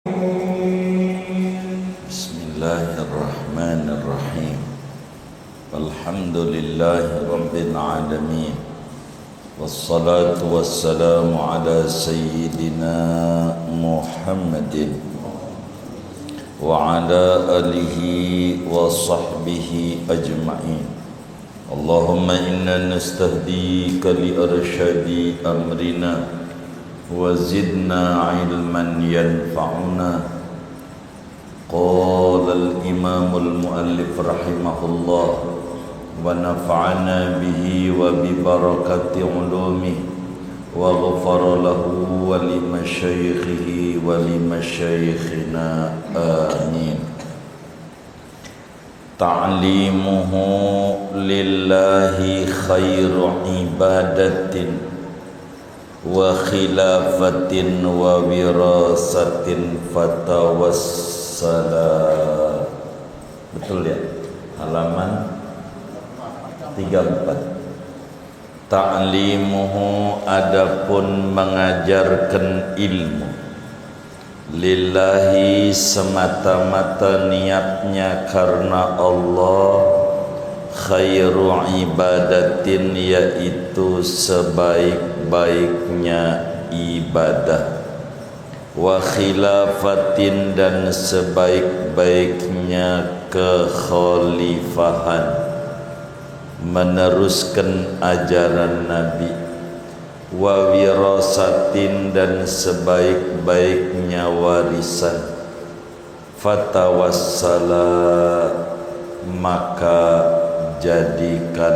Bismillahirrahmanirrahim. Alhamdulillahi rabbil alamin. Wassalatu wassalamu ala sayyidina Muhammadin wa ala alihi wa sahbihi ajma'in. Allahumma inna nastahdika li arsyadi amrina wa zidna ilman yanfa'una. Qala al-imam al-muallif rahimahullah wa nafa'ana bihi wa bi barakati ulumihi wa ghafara lahu wa li masyayikhihi wa li masyayikhina amin. Ta'limuhu lillahi khairu ibadatin wa khilafatin wa wirasatin fatawassala. Betul ya? Halaman 34. Ta'limuhu, adapun mengajarkan ilmu, lillahi, semata-mata niatnya karena Allah, khairu ibadatin, yaitu sebaik-baiknya ibadah, wa khilafatin, dan sebaik-baiknya kekhalifahan, meneruskan ajaran Nabi, wa wirasatin, dan sebaik-baiknya warisan, fatawassala, maka jadikan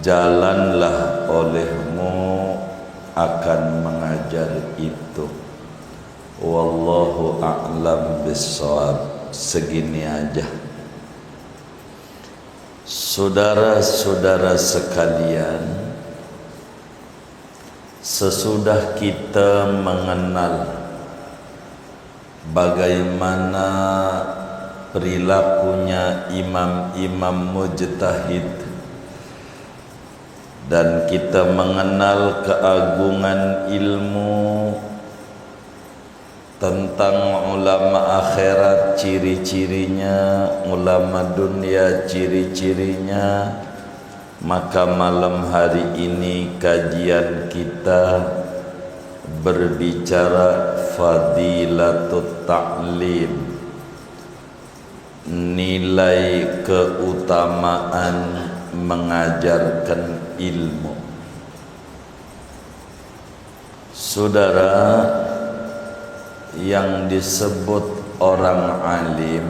jalanlah olehmu akan mengajar itu. Wallahu a'lam bissawab. Segini aja. Saudara-saudara sekalian, sesudah kita mengenal bagaimana perilakunya imam-imam mujtahid, dan kita mengenal keagungan ilmu tentang ulama akhirat, ciri-cirinya, ulama dunia, ciri-cirinya, maka malam hari ini kajian kita berbicara fadilatut ta'lim, nilai keutamaan mengajarkan ilmu. Saudara, yang disebut orang alim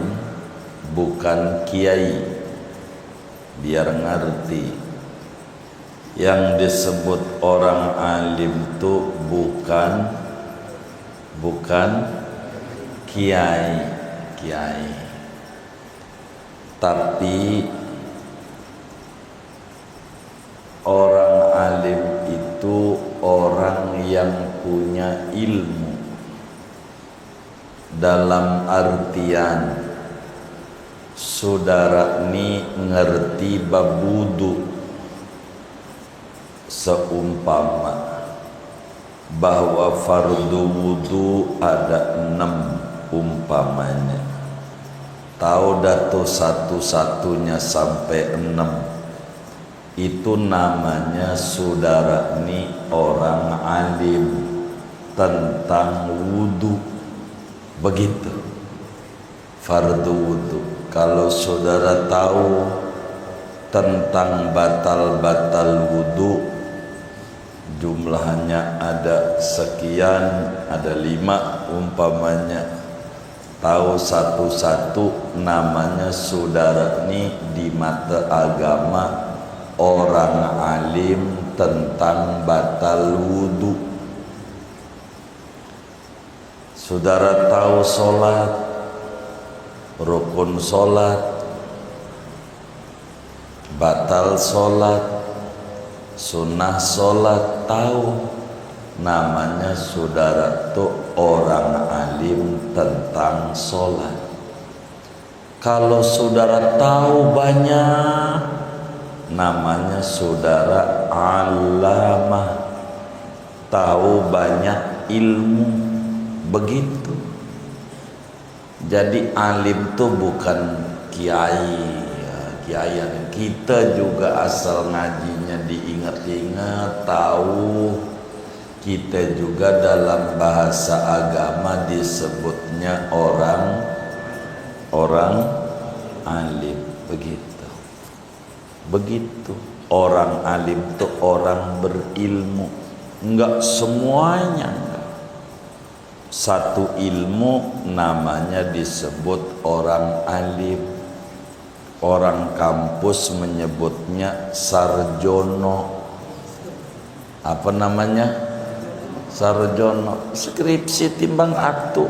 bukan kiai, biar ngerti. Yang disebut orang alim itu bukan kiai, tapi orang alim itu orang yang punya ilmu, dalam artian saudara ini ngerti bab wudu, seumpama bahwa fardu wudu ada 6 umpamanya, tahu datu satu-satunya sampai 6, itu namanya saudara ini orang alim tentang wudu. Begitu fardu wudu. Kalau saudara tahu tentang batal-batal wudu, jumlahnya ada sekian, ada 5 umpamanya, tahu satu-satu, namanya saudara ini di mata agama orang alim tentang batal wudu. Saudara tahu sholat, rukun sholat, batal sholat, sunnah sholat, tahu, namanya saudara tuh orang alim tentang sholat. Kalau saudara tahu banyak, namanya saudara alamah, tahu banyak ilmu Begitu. Jadi alim tuh bukan kiai ya, kiai. Kita juga asal ngajinya diingat-ingat, tahu. Kita juga dalam bahasa agama disebutnya orang alim. Begitu. Orang alim tuh orang berilmu. Enggak semuanya. Satu ilmu namanya disebut orang alim. Orang kampus menyebutnya sarjono. Apa namanya? Sarjono. Skripsi timbang atu.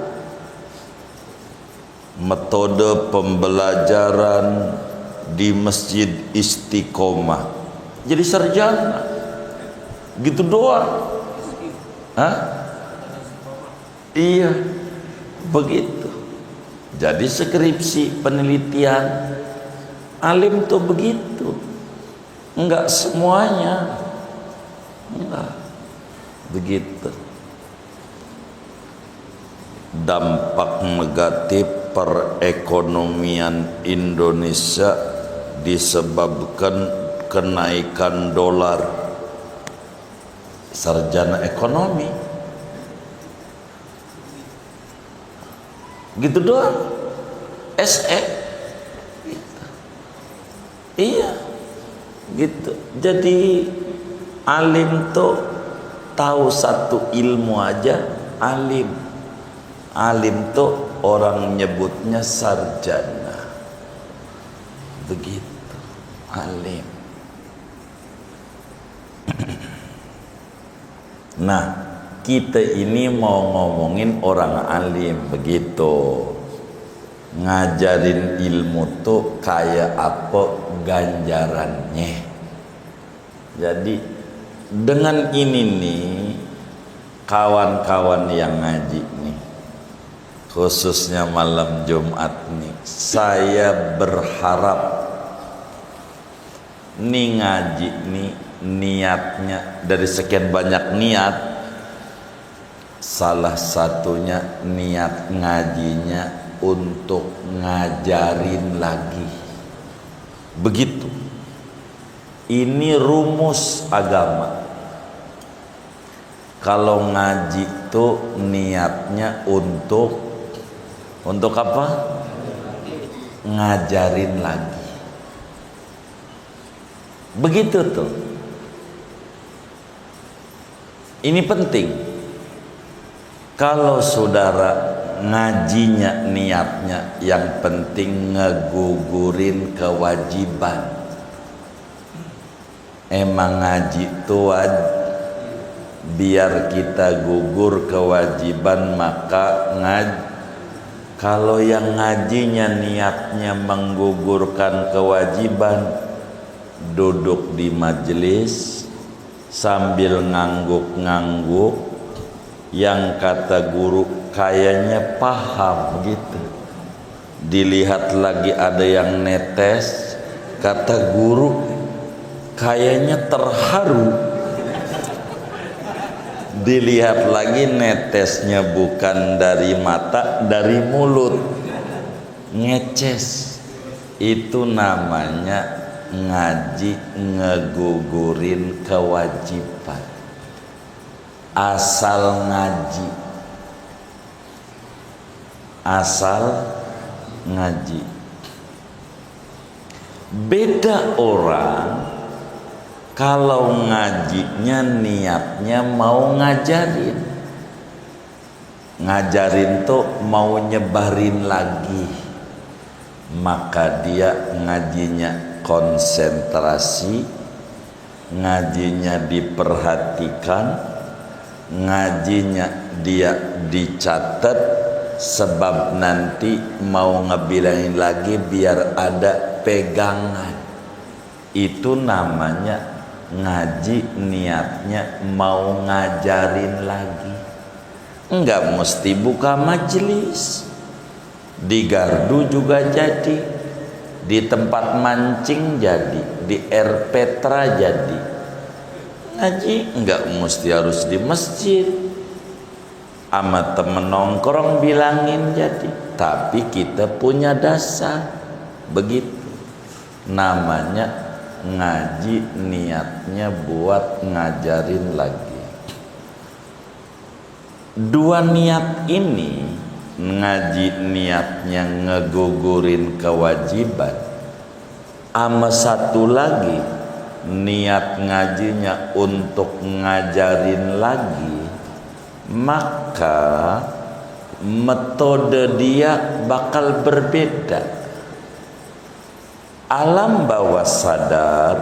Metode pembelajaran di Masjid Istiqomah. Jadi sarjana. Gitu doang. Hah? Iya, begitu. Jadi skripsi penelitian alim tuh begitu. Enggak semuanya. Enggak. Begitu. Dampak negatif perekonomian Indonesia disebabkan kenaikan dolar. Sarjana ekonomi. Gitu doang. SE gitu. Iya gitu. Jadi alim tuh tahu satu ilmu aja alim. Alim tuh orang nyebutnya sarjana. Begitu alim. Nah, kita ini mau ngomongin orang alim begitu. Ngajarin ilmu tuh kayak apa ganjarannya. Jadi dengan ini nih kawan-kawan yang ngaji nih, khususnya malam Jumat nih, saya berharap nih ngaji nih niatnya dari sekian banyak niat, salah satunya niat ngajinya untuk ngajarin lagi. Begitu. Ini rumus agama. Kalau ngaji tuh niatnya untuk apa? Ngajarin lagi. Begitu tuh. Ini penting. Kalau saudara ngajinya niatnya yang penting ngegugurin kewajiban. Emang ngaji tuh biar kita gugur kewajiban maka kalau yang ngajinya niatnya menggugurkan kewajiban, duduk di majelis sambil ngangguk-ngangguk, yang kata guru kayaknya paham gitu, dilihat lagi ada yang netes, kata guru kayaknya terharu, dilihat lagi netesnya bukan dari mata, dari mulut, ngeces. Itu namanya ngaji ngegugurin kewajiban. Asal ngaji, asal ngaji. Beda orang kalau ngajinya niatnya mau ngajarin. Ngajarin tuh mau nyebarin lagi, maka dia ngajinya konsentrasi, ngajinya diperhatikan, ngajinya dia dicatat, sebab nanti mau ngebilangin lagi biar ada pegangan. Itu namanya ngaji niatnya mau ngajarin lagi. Enggak mesti buka majelis, di gardu juga jadi, di tempat mancing jadi, di air petra jadi. Ngaji enggak mesti harus di masjid. ama temen nongkrong bilangin jadi, tapi kita punya dasar begitu. Namanya ngaji niatnya buat ngajarin lagi. Dua niat ini, ngaji niatnya ngegugurin kewajiban, ama satu lagi niat ngajinya untuk ngajarin lagi, maka metode dia bakal berbeda. Alam bawah sadar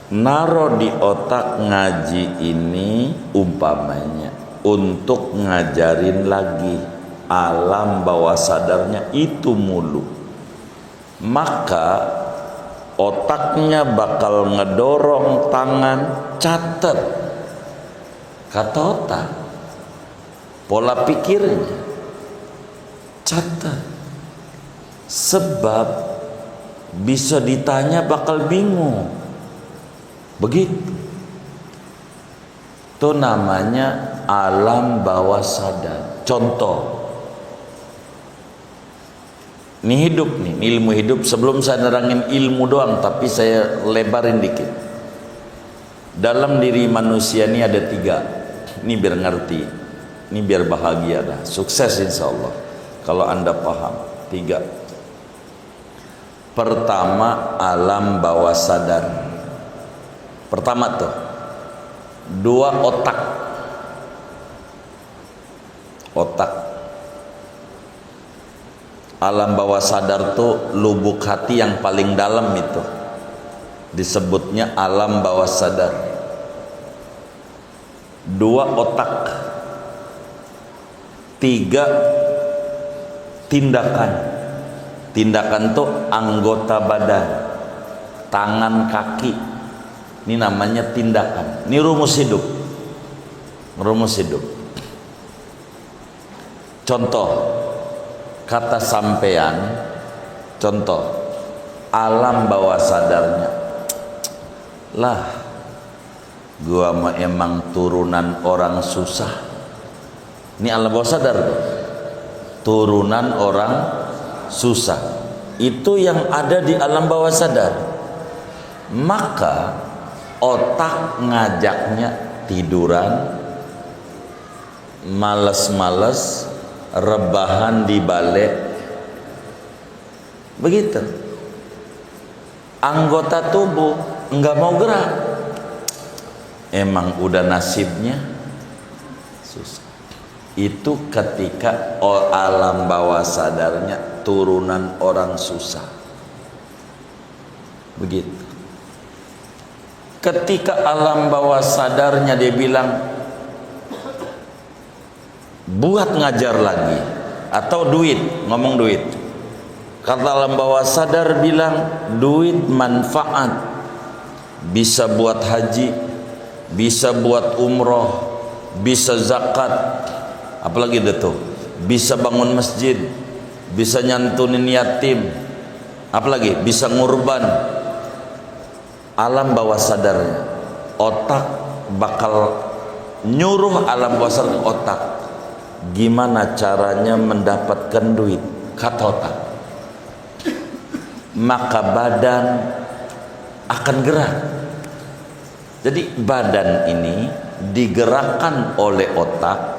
naro di otak ngaji ini umpamanya untuk ngajarin lagi, alam bawah sadarnya itu mulu, maka otaknya bakal ngedorong tangan, catat kata otak, pola pikirnya catat, sebab bisa ditanya bakal bingung. Begitu. Itu namanya alam bawah sadar. Contoh, ini hidup nih, ilmu hidup. Sebelum saya nerangin ilmu doang, tapi saya lebarin dikit. Dalam diri manusia ini ada 3. Ini biar ngerti, ini biar bahagia dah, sukses insya Allah kalau anda paham. 3. Pertama, alam bawah sadar. Pertama tuh 2 otak. Alam bawah sadar tuh lubuk hati yang paling dalam, itu disebutnya alam bawah sadar. 2 otak. 3 tindakan. Tindakan tuh anggota badan, tangan, kaki. Ini namanya tindakan. Ini rumus hidup. Rumus hidup. Contoh, kata sampean, contoh, alam bawah sadarnya. Lah, gua mah emang turunan orang susah. Ini alam bawah sadar tuh. Turunan orang susah, itu yang ada di alam bawah sadar. Maka otak ngajaknya tiduran, males-males, rebahan di balik. Begitu. Anggota tubuh enggak mau gerak. Emang udah nasibnya susah. Itu ketika alam bawah sadarnya turunan orang susah. Begitu. Ketika alam bawah sadarnya dia bilang buat ngajar lagi, atau duit, ngomong duit. Kata alam bawah sadar bilang duit manfaat, bisa buat haji, bisa buat umroh, bisa zakat, apalagi itu, bisa bangun masjid, bisa nyantunin yatim, apalagi bisa ngurban. Alam bawah sadarnya, otak bakal nyuruh alam bawah sadar otak, gimana caranya mendapatkan duit, kata otak. Maka badan akan gerak. Jadi badan ini digerakkan oleh otak,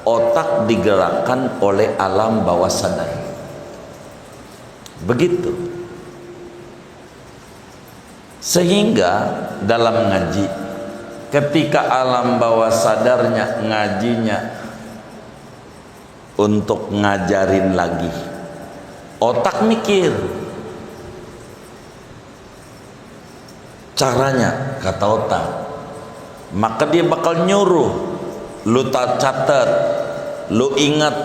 otak digerakkan oleh alam bawah sadar. Begitu. Sehingga dalam ngaji, ketika alam bawah sadarnya ngajinya untuk ngajarin lagi, otak mikir caranya, kata otak. Maka dia bakal nyuruh lu catat, lu ingat,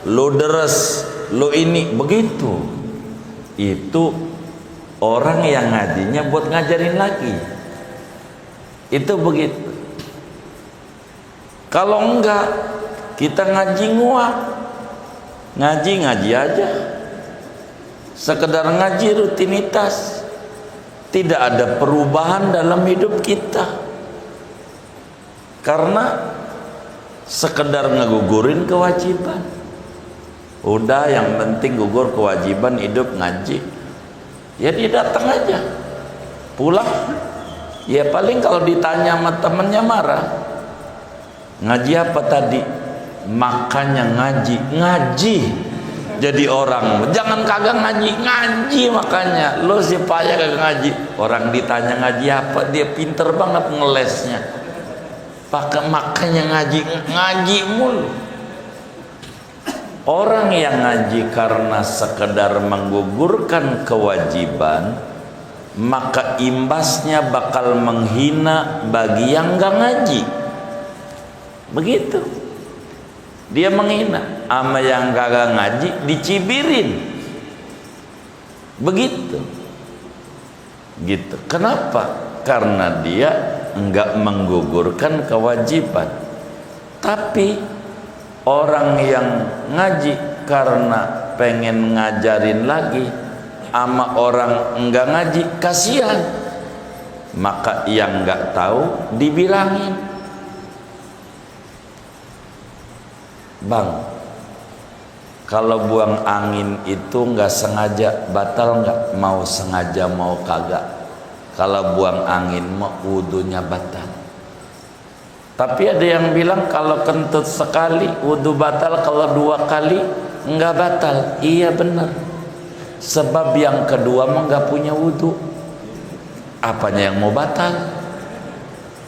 lu deres, lu ini, begitu. Itu orang yang ngajinya buat ngajarin lagi. Itu begitu. Kalau enggak, kita ngaji nguak, ngaji aja, sekedar ngaji rutinitas, tidak ada perubahan dalam hidup kita. Karena sekedar ngegugurin kewajiban. Udah, yang penting gugur kewajiban hidup ngaji. Ya dia datang aja, pulang. Ya paling kalau ditanya sama temennya marah. Ngaji apa tadi? Makanya ngaji. Jadi orang, jangan kagak ngaji makanya. Lo si payah kagak ngaji. Orang ditanya ngaji apa, dia pinter banget ngelesnya. Makanya ngaji mulu. Orang yang ngaji karena sekedar menggugurkan kewajiban, maka imbasnya bakal menghina bagi yang gak ngaji. Begitu. Dia menghina, ama yang kagak ngaji dicibirin. Begitu. Gitu. Kenapa? Karena dia enggak menggugurkan kewajiban. Tapi orang yang ngaji karena pengen ngajarin lagi, ama orang enggak ngaji kasihan, maka yang enggak tahu dibilangin, Bang, kalau buang angin itu nggak sengaja batal nggak? Mau sengaja mau kagak, kalau buang angin mau wudunya batal. Tapi ada yang bilang kalau kentut sekali wudu batal, kalau 2 kali nggak batal. Iya benar, sebab yang kedua mah nggak punya wudu. Apanya yang mau batal?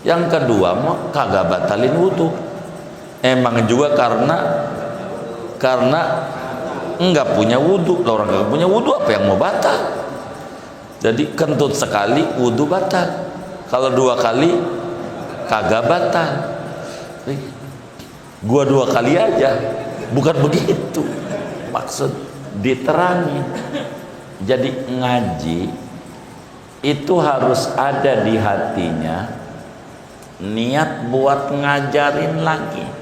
Yang kedua mah kagak batalin wudu. Emang juga karena enggak punya wudu. Orang enggak punya wudu apa yang mau batal? Jadi kentut sekali wudu batal, kalau 2 kali kagak batal. Gua 2 kali aja, bukan begitu maksud diterangin. Jadi ngaji itu harus ada di hatinya niat buat ngajarin lagi.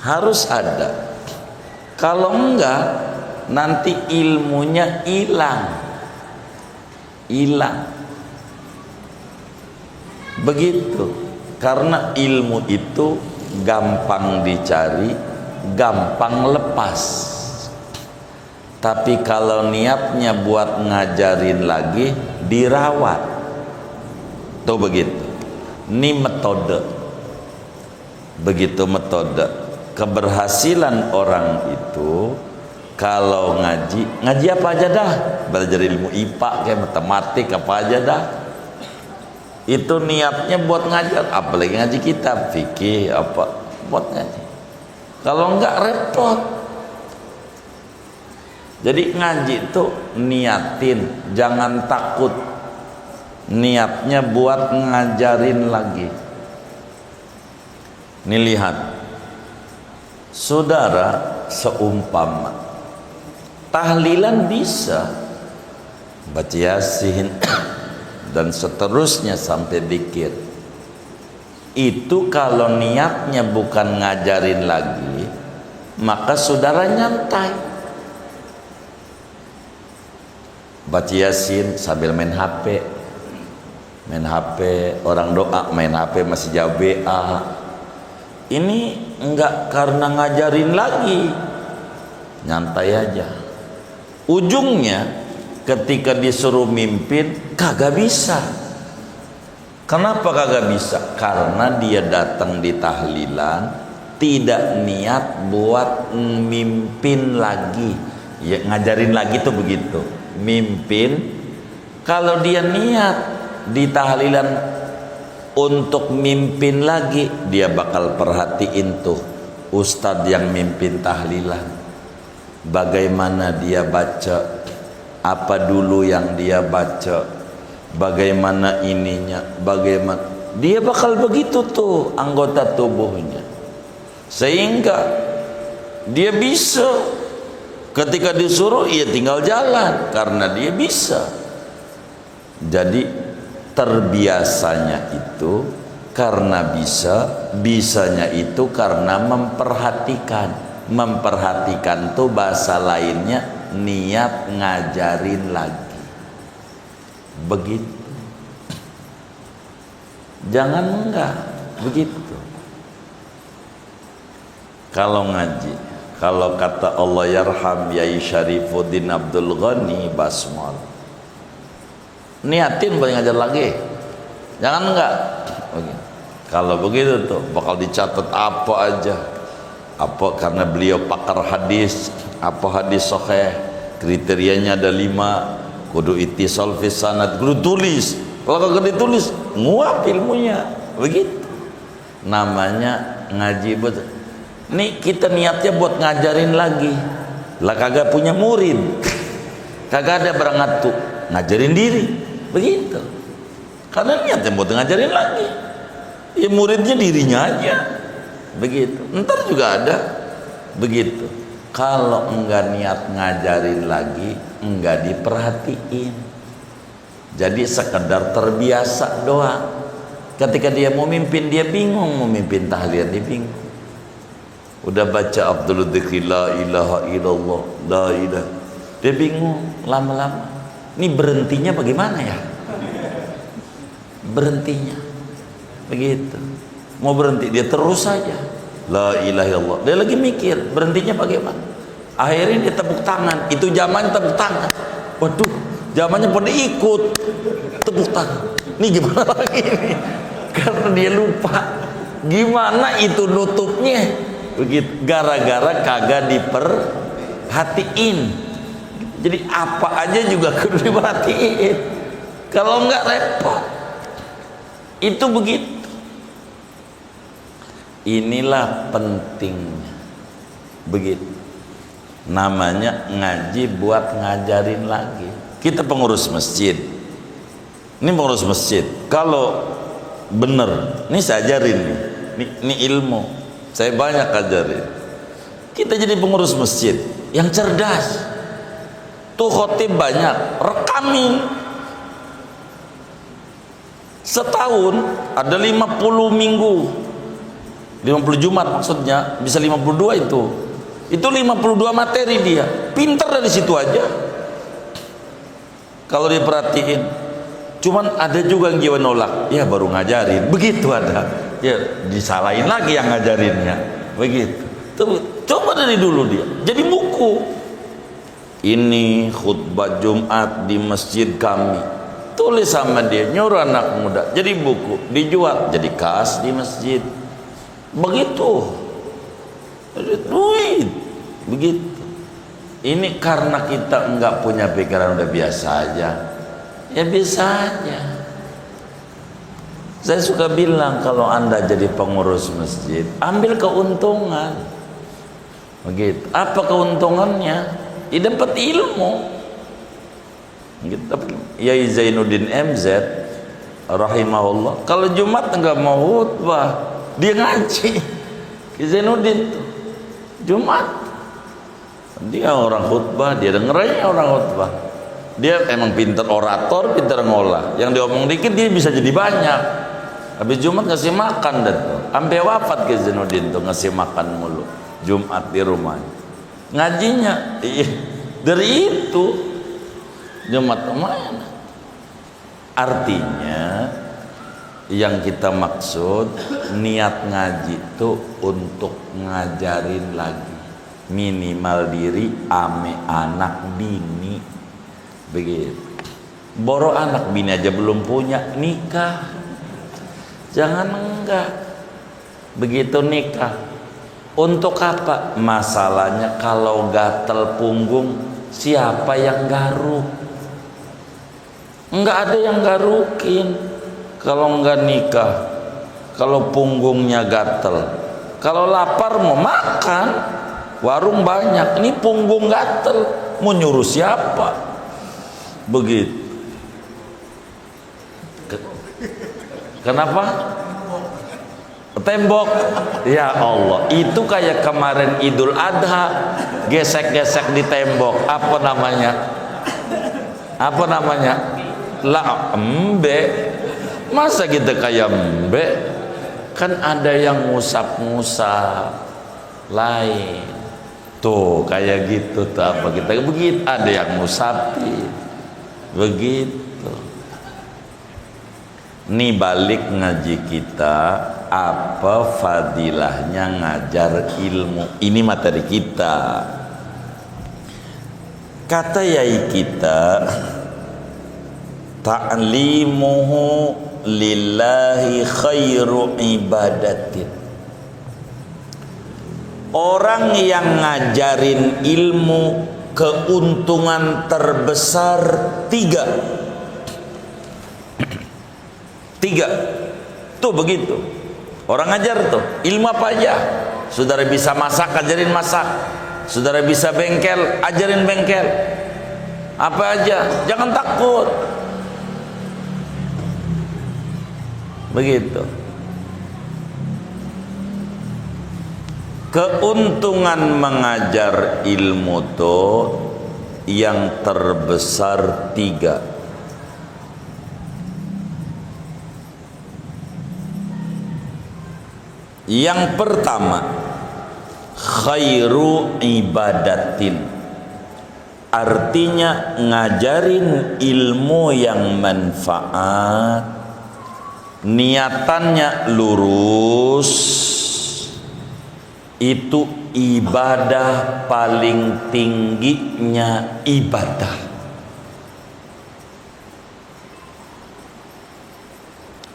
Harus ada. Kalau enggak, nanti ilmunya hilang. Begitu. Karena ilmu itu gampang dicari, gampang lepas. Tapi kalau niatnya buat ngajarin lagi, dirawat. Tuh begitu. Ini metode. Begitu metode. Keberhasilan orang itu kalau ngaji apa aja dah, belajar ilmu IPA kayak matematik apa aja dah, itu niatnya buat ngajar. Apalagi ngaji kitab fikih apa, buat ngaji. Kalau enggak repot. Jadi ngaji itu niatin, jangan takut. Niatnya buat ngajarin lagi. Nih lihat, saudara, seumpama tahlilan bisa, baca yasin dan seterusnya sampai zikir, itu kalau niatnya bukan ngajarin lagi, maka saudara nyantai. Baca yasin sambil main HP, orang doa main HP masih jauh BA. Ini enggak karena ngajarin lagi, nyantai aja. Ujungnya ketika disuruh mimpin kagak bisa. Kenapa kagak bisa? Karena dia datang di tahlilan tidak niat buat mimpin lagi. Ya ngajarin lagi tuh begitu. Mimpin, kalau dia niat di tahlilan untuk mimpin lagi, dia bakal perhatiin tuh ustadz yang mimpin tahlilan, bagaimana dia baca, apa dulu yang dia baca, bagaimana ininya, bagaimana dia bakal begitu tuh anggota tubuhnya, sehingga dia bisa ketika disuruh ia tinggal jalan karena dia bisa. Jadi terbiasanya itu karena bisanya itu karena memperhatikan tuh bahasa lainnya niat ngajarin lagi. Begitu. Jangan enggak begitu. Kalau ngaji, kalau kata Allah yarham Yai Syarifuddin Abdul Ghani Basmal, niatin buat ngajar lagi, jangan enggak. Kalau begitu tuh bakal dicatat apa aja, apa karena beliau pakar hadis, apa hadis sahih, kriterianya ada 5, kudu ittisal fi sanad, kudu tulis. Kalau kagak ditulis, nguap ilmunya, begitu. Namanya ngaji betul. Nih kita niatnya buat ngajarin lagi, lah kagak punya murid, kagak ada berangkat tuh ngajarin diri, begitu. Karena niatnya buat ngajarin lagi, ya muridnya dirinya aja, begitu. Ntar juga ada, begitu. Kalau enggak niat ngajarin lagi, enggak diperhatiin. Jadi sekedar terbiasa doang. Ketika dia mau mimpin, dia bingung mau mimpin tahlil, dia bingung. Udah baca Abdul Dzikri la ilaha illallah, la ilaha, dia bingung lama-lama. Ini berhentinya bagaimana ya? Berhentinya begitu. Mau berhenti dia terus saja la ilaha illallah. Dia lagi mikir berhentinya bagaimana. Akhirnya dia tepuk tangan. Itu zaman tepuk tangan. Waduh, zamannya pada ikut tepuk tangan. Ini gimana lagi nih? Karena dia lupa gimana itu nutupnya, begitu. Gara-gara kagak diperhatiin. Jadi apa aja juga kudu diperhatiin. Kalau enggak repot. Itu begitu. Inilah pentingnya. Begitu. Namanya ngaji buat ngajarin lagi. Kita pengurus masjid. Ini pengurus masjid. Kalau bener, ini saya ajarin nih. Ini ilmu. Saya banyak ajarin. Kita jadi pengurus masjid yang cerdas. Tuh khotib banyak, rekamin. Setahun ada 50 minggu. 50 Jumat maksudnya, bisa 52 itu. Itu 52 materi dia. Pintar dari situ aja. Kalau diperhatiin, cuman ada juga yang jiwa nolak, ya baru ngajarin, begitu ada, ya disalahin lagi yang ngajarinnya, begitu. Tuh, coba dari dulu dia, jadi buku. Ini khutbah Jumat di masjid kami, tulis sama dia, nyuruh anak muda, jadi buku, dijual, jadi kas di masjid, begitu. Duit, begitu. Ini karena kita enggak punya pikiran, udah biasa aja. Ya biasa aja. Saya suka bilang kalau Anda jadi pengurus masjid, ambil keuntungan. Begitu. Apa keuntungannya? Ya dapat ilmu. Gitu. Yai Zainuddin MZ rahimahullah, kalau Jumat enggak mau khutbah, dia ngaji. Zainuddin tuh Jumat dia orang khutbah, dia dengernya orang khutbah. Dia emang pinter orator, pinter ngolah. Yang diomong dikit dia bisa jadi banyak. Habis Jumat ngasih makan dah tuh. Sampai wafat ke Zainuddin tuh ngasih makan mulu. Jumat di rumah. Ngajinya dari itu Jumat lumayan. Artinya yang kita maksud niat ngaji itu untuk ngajarin lagi. Minimal diri ame anak bini, begitu. Boro anak bini aja belum punya, nikah. Jangan enggak. Begitu nikah. Untuk apa? Masalahnya kalau gatel punggung, siapa yang garuk? Enggak ada yang garukin. Kalau enggak nikah, kalau punggungnya gatel, kalau lapar mau makan. Warung banyak, ini punggung gatel, mau nyuruh siapa? Begitu. Kenapa? Tembok. Ya Allah, itu kayak kemarin Idul Adha, gesek-gesek di tembok. Apa namanya? Apa namanya? Lah embe. Masa kita kayak embe? Kan ada yang ngusap-ngusap lain. Tuh kayak gitu tuh apa kita begitu, ada yang ngusapi begitu. Nih balik ngaji kita apa fadilahnya ngajar ilmu. Ini materi kita. Kata yai kita, ta'limuhu lillahi khairu ibadatin. Orang yang ngajarin ilmu, keuntungan terbesar tiga. Tuh begitu. Orang ngajar tuh ilmu apa aja. Saudara bisa masak, ajarin masak. Saudara bisa bengkel, ajarin bengkel. Apa aja, jangan takut. Begitu. Keuntungan mengajar ilmu tuh yang terbesar tiga. Yang pertama, khairu ibadatin, artinya ngajarin ilmu yang manfaat, niatannya lurus, itu ibadah paling tingginya ibadah.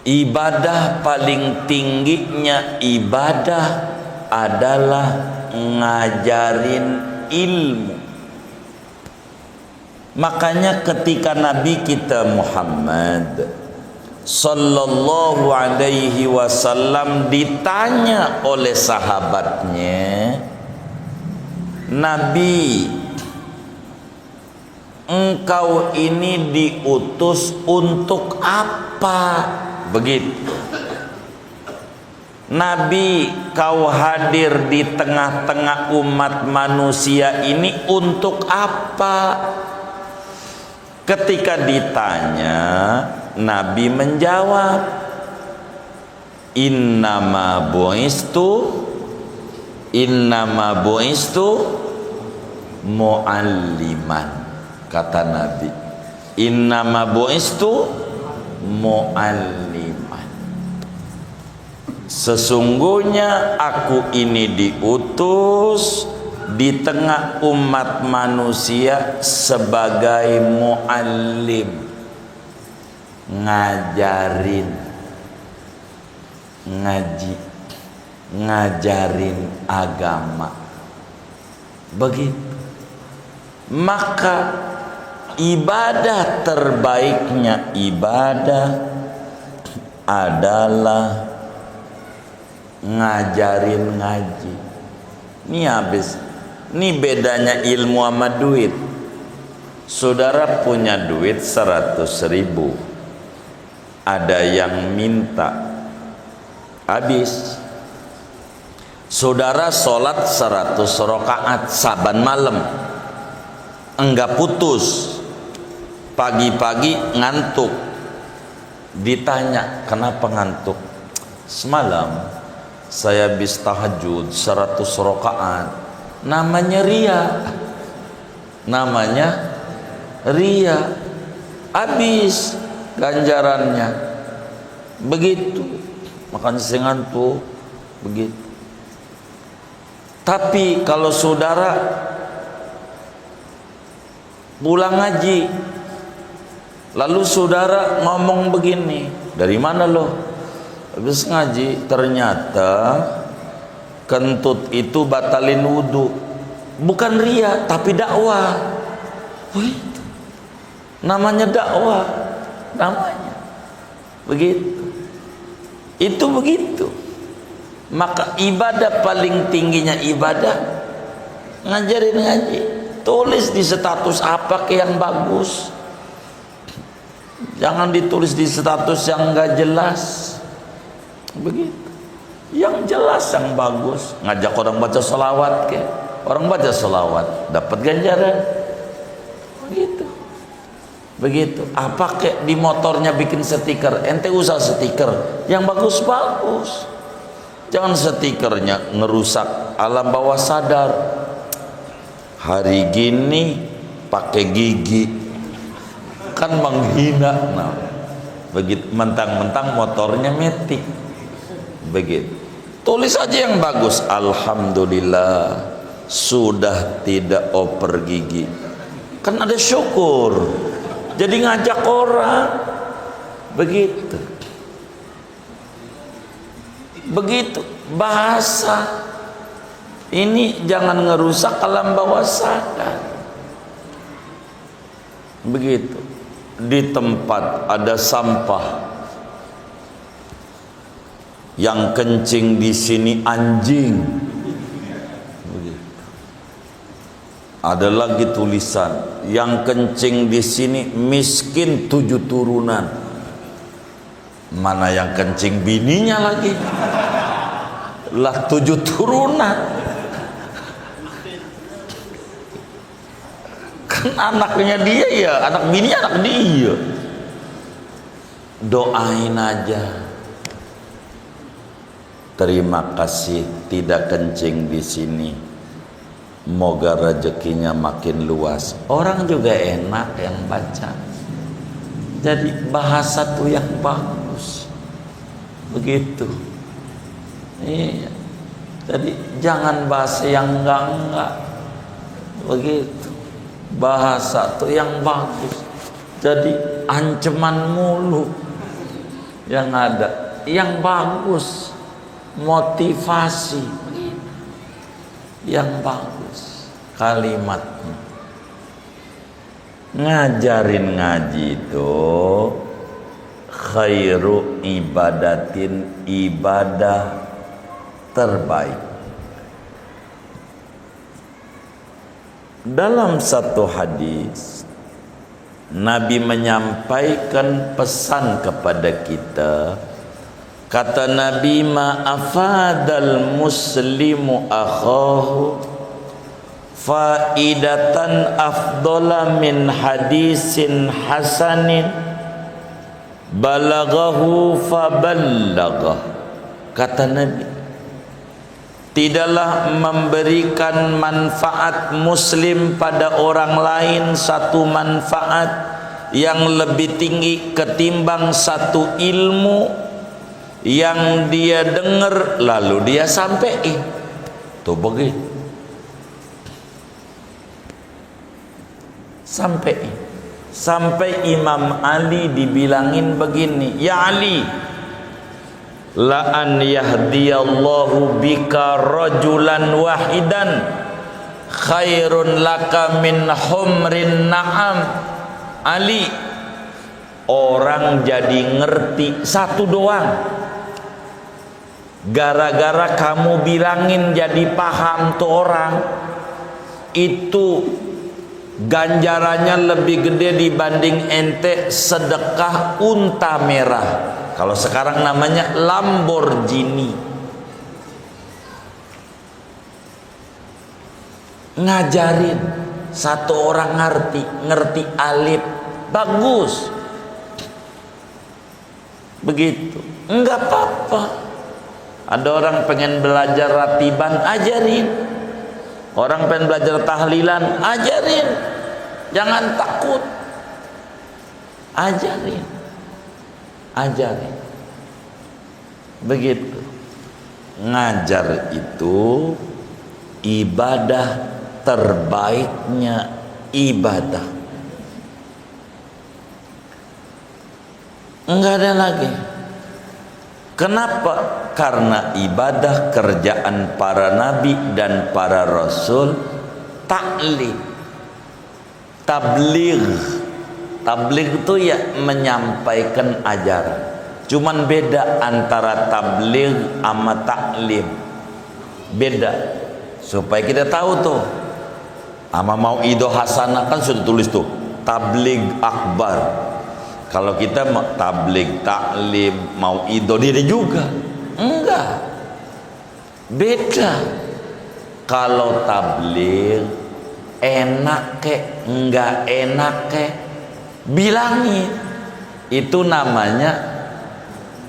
Ibadah paling tingginya ibadah adalah ngajarin ilmu. Makanya ketika Nabi kita Muhammad sallallahu alaihi wasallam ditanya oleh sahabatnya, Nabi, engkau ini diutus untuk apa? Begitu. Nabi, kau hadir di tengah-tengah umat manusia ini untuk apa? Ketika ditanya, Nabi menjawab, innama bu'istu mu'alliman. Kata Nabi, innama bu'istu mu'alliman. Sesungguhnya aku ini diutus di tengah umat manusia sebagai muallim, ngajarin, ngajarin agama. Begitu. Maka ibadah terbaiknya ibadah adalah ngajarin ngaji. Ini habis. Ini bedanya ilmu sama duit. Saudara punya duit 100.000, ada yang minta, habis. Saudara sholat 100 rakaat saban malam, enggak putus. Pagi-pagi ngantuk, ditanya kenapa ngantuk? Semalam saya habis tahajud 100 rakaat. Namanya ria, habis ganjarannya. Begitu. Makanya saya ngantuk. Begitu. Tapi kalau saudara pulang ngaji, lalu saudara ngomong begini, dari mana lo? Habis ngaji, ternyata kentut itu batalin wudhu. Bukan ria, tapi dakwah. Begitu. Namanya dakwah. Namanya. Begitu. Itu begitu. Maka ibadah paling tingginya ibadah ngajarin ngaji. Tulis di status apa yang bagus. Jangan ditulis di status yang enggak jelas. Begitu. Yang jelas, yang bagus. Ngajak orang baca sholawat ke. Orang baca sholawat dapat ganjaran. Begitu. Begitu. Apa kek di motornya bikin stiker, ente usah stiker yang bagus-bagus. Jangan stikernya ngerusak alam bawah sadar. Hari gini pakai gigi kan menghina. Nah, begitu mentang-mentang motornya metik, Begitu. Tulis aja yang bagus. Alhamdulillah sudah tidak oper gigi. Kan ada syukur. Jadi ngajak orang. Begitu. Begitu bahasa. Ini jangan ngerusak alam bawah sadar. Begitu. Di tempat ada sampah, yang kencing di sini anjing. Begitu. Ada lagi tulisan, yang kencing di sini miskin 7 turunan. Mana yang kencing bininya lagi? Lah 7 turunan. Kan anaknya dia ya, anak bininya anak dia. Doain aja. Terima kasih tidak kencing di sini. Moga rezekinya makin luas. Orang juga enak yang baca. Jadi bahasa tuh yang bagus. Begitu. Iya. Jadi jangan bahasa yang enggak. Begitu. Bahasa tuh yang bagus. Jadi ancaman mulu yang ada. Yang bagus. Motivasi yang bagus, kalimatnya. Ngajarin ngaji itu khairu ibadatin, ibadah terbaik. Dalam satu hadis Nabi menyampaikan pesan kepada kita. Kata Nabi, ma'afadal muslimu akhahu faidatan afdola min hadisin hasanin balaghahu faballagah. Kata Nabi, tidaklah memberikan manfaat muslim pada orang lain satu manfaat yang lebih tinggi ketimbang satu ilmu yang dia dengar lalu dia sampaikan. Tuh begitu. Sampai Imam Ali dibilangin begini, ya Ali, la an yahdiyallahu bika rajulan wahidan khairun laka min humrin na'am. Ali, orang jadi ngerti satu doang, gara-gara kamu bilangin jadi paham tuh orang, itu ganjarannya lebih gede dibanding ente sedekah unta merah. Kalau sekarang namanya Lamborghini. Ngajarin satu orang ngerti alif, bagus. Begitu, enggak apa-apa. Ada orang pengen belajar ratiban, ajarin. Orang pengen belajar tahlilan, ajarin. Jangan takut. Ajarin. Begitu. Ngajar itu ibadah terbaiknya ibadah. Enggak ada lagi. Kenapa? Karena ibadah kerjaan para nabi dan para rasul taklim, tabligh. Tabligh itu ya menyampaikan ajaran. Cuman beda antara tabligh sama taklim. Beda. Supaya kita tahu tuh. Ama Mau'idoh Hasanah kan sudah tulis tuh, tabligh akbar. Kalau kita tabligh, taklim, Mau'idoh dia juga. Enggak. Beda. Kalau tabligh enak kek, enggak enak kek, bilangin. Itu namanya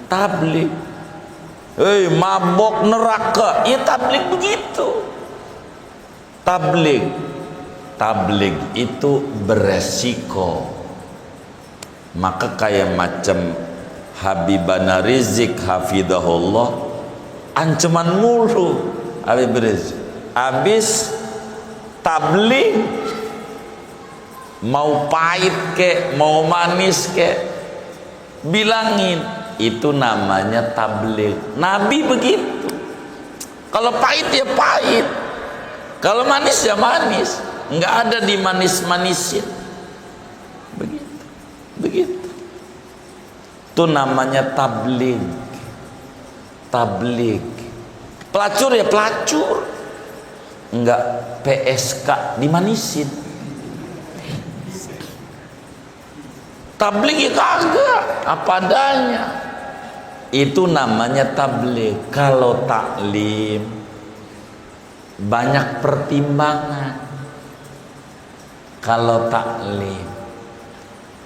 tabligh. Hei, mabok neraka. Ya tabligh begitu. Tabligh itu beresiko. Maka kayak macam Habibana Rizik hafidahullah, ancaman mulu. Habis tabligh, mau pahit kek, mau manis kek, bilangin. Itu namanya tabligh. Nabi begitu. Kalau pahit ya pahit, kalau manis ya manis, nggak ada dimanis-manisin. Begitu. Itu namanya tabligh. Pelacur ya pelacur, nggak PSK dimanisin. Tabligh ya kagak, apa adanya. Itu namanya tabligh. Kalau taklim banyak pertimbangan. Kalau taklim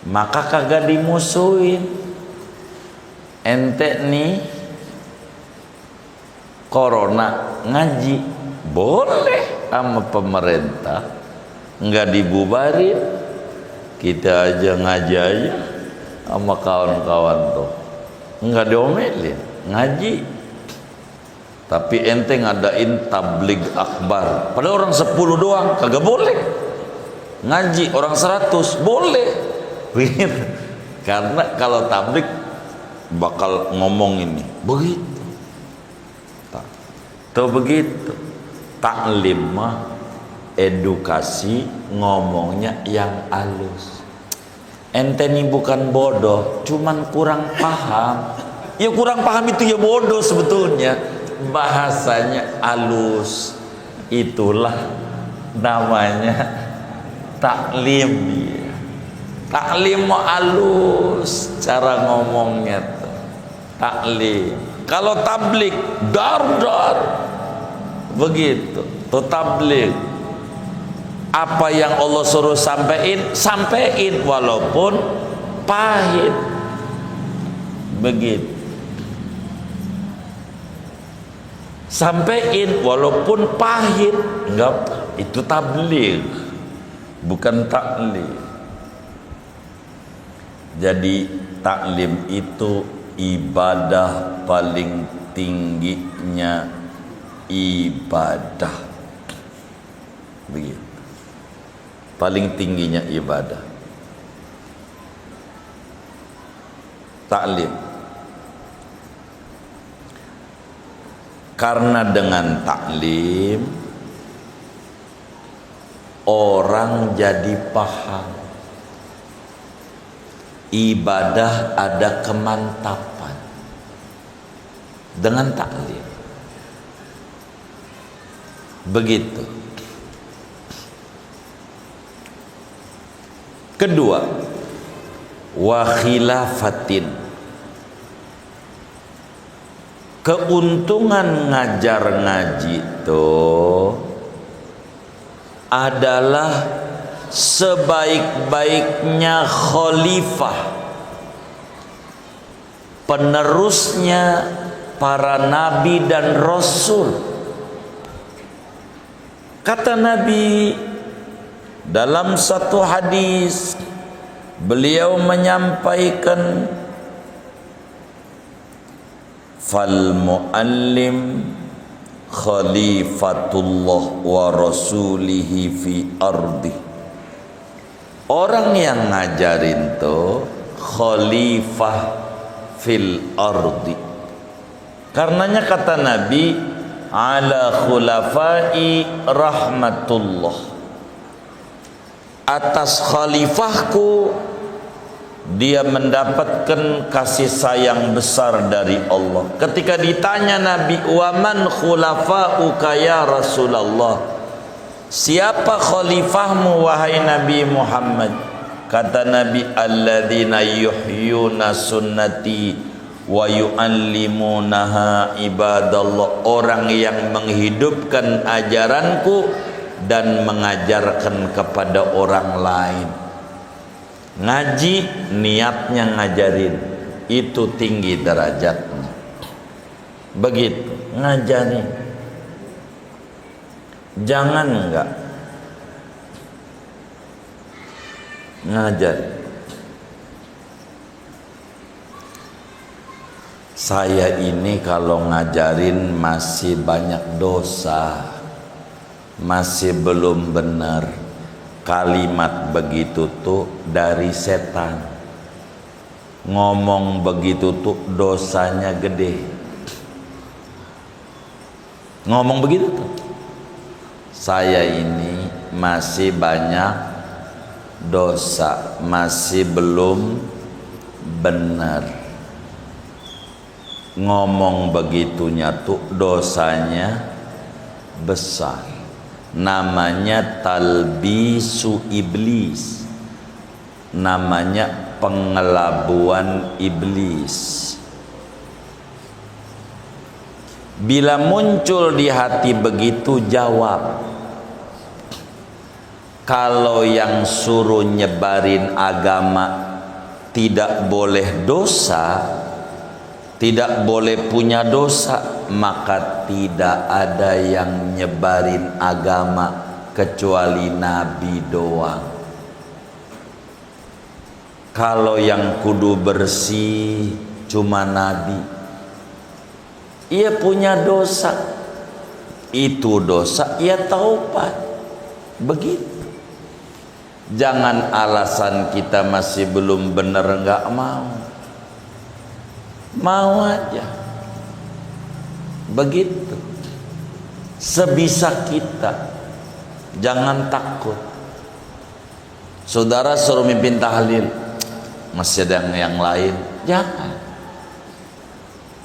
maka kagak dimusuhin. Ente nih corona ngaji boleh sama pemerintah, nggak dibubarin. Kita aja ngaji aja sama kawan-kawan tuh, nggak diomelin, ngaji. Tapi ente ngadain tabligh akbar, padahal orang 10 doang, kagak boleh. Ngaji orang 100 boleh. Karena kalau tabligh bakal ngomong ini begitu. Tuh begitu. Taklim mah edukasi, ngomongnya yang halus. Ente nih bukan bodoh, cuman kurang paham. Ya kurang paham itu ya bodoh sebetulnya. Bahasanya halus. Itulah namanya taklim. Ya. Taklim mau halus cara ngomongnya tuh. Taklim. Kalau tabligh dar begitu. Tuh tabligh. Apa yang Allah suruh sampein walaupun pahit. Begitu. Sampein walaupun pahit, enggak, itu tabligh, bukan taklim. Jadi taklim itu ibadah paling tingginya ibadah. Begitu. Paling tingginya ibadah. Taklim. Karena dengan taklim orang jadi paham. Ibadah ada kemantapan dengan taklim. Begitu. Kedua, wa khilafatin. Keuntungan ngajar ngaji itu adalah sebaik-baiknya khalifah, penerusnya para nabi dan rasul. Kata Nabi dalam satu hadis, beliau menyampaikan, fal muallim khalifatullah wa rasulihi fi ardi. Orang yang ngajarin tuh khalifah fil ardi. Karenanya kata Nabi, ala khulafai rahmatullah. Atas khalifahku dia mendapatkan kasih sayang besar dari Allah. Ketika ditanya Nabi, wa man khulafa'uka ya Rasulullah, siapa khalifahmu wahai Nabi Muhammad? Kata Nabi, alladzina yuhyuna sunnati wa yu'allimunaha ibadallah. Orang yang menghidupkan ajaranku dan mengajarkan kepada orang lain. Ngaji niatnya ngajarin, itu tinggi derajatnya. Begitu, ngajarin. Jangan enggak ngajar. Saya ini kalau ngajarin masih banyak dosa, masih belum benar. Kalimat begitu tuh dari setan. Ngomong begitu tuh dosanya gede. Ngomong begitu tuh. Saya ini masih banyak dosa, masih belum benar. Ngomong begitunya tuh dosanya besar. Namanya talbisu iblis, namanya pengelabuan iblis. Bila muncul di hati begitu, jawab. Kalau yang suruh nyebarin agama tidak boleh dosa, tidak boleh punya dosa, maka tidak ada yang nyebarin agama kecuali Nabi doang. Kalau yang kudu bersih cuma Nabi. Ia punya dosa, itu dosa, ia taubat. Begitu. Jangan alasan kita masih belum benar enggak mau aja. Begitu. Sebisa kita. Jangan takut. Saudara suruh mimpin tahlil, masih ada yang lain, jangan.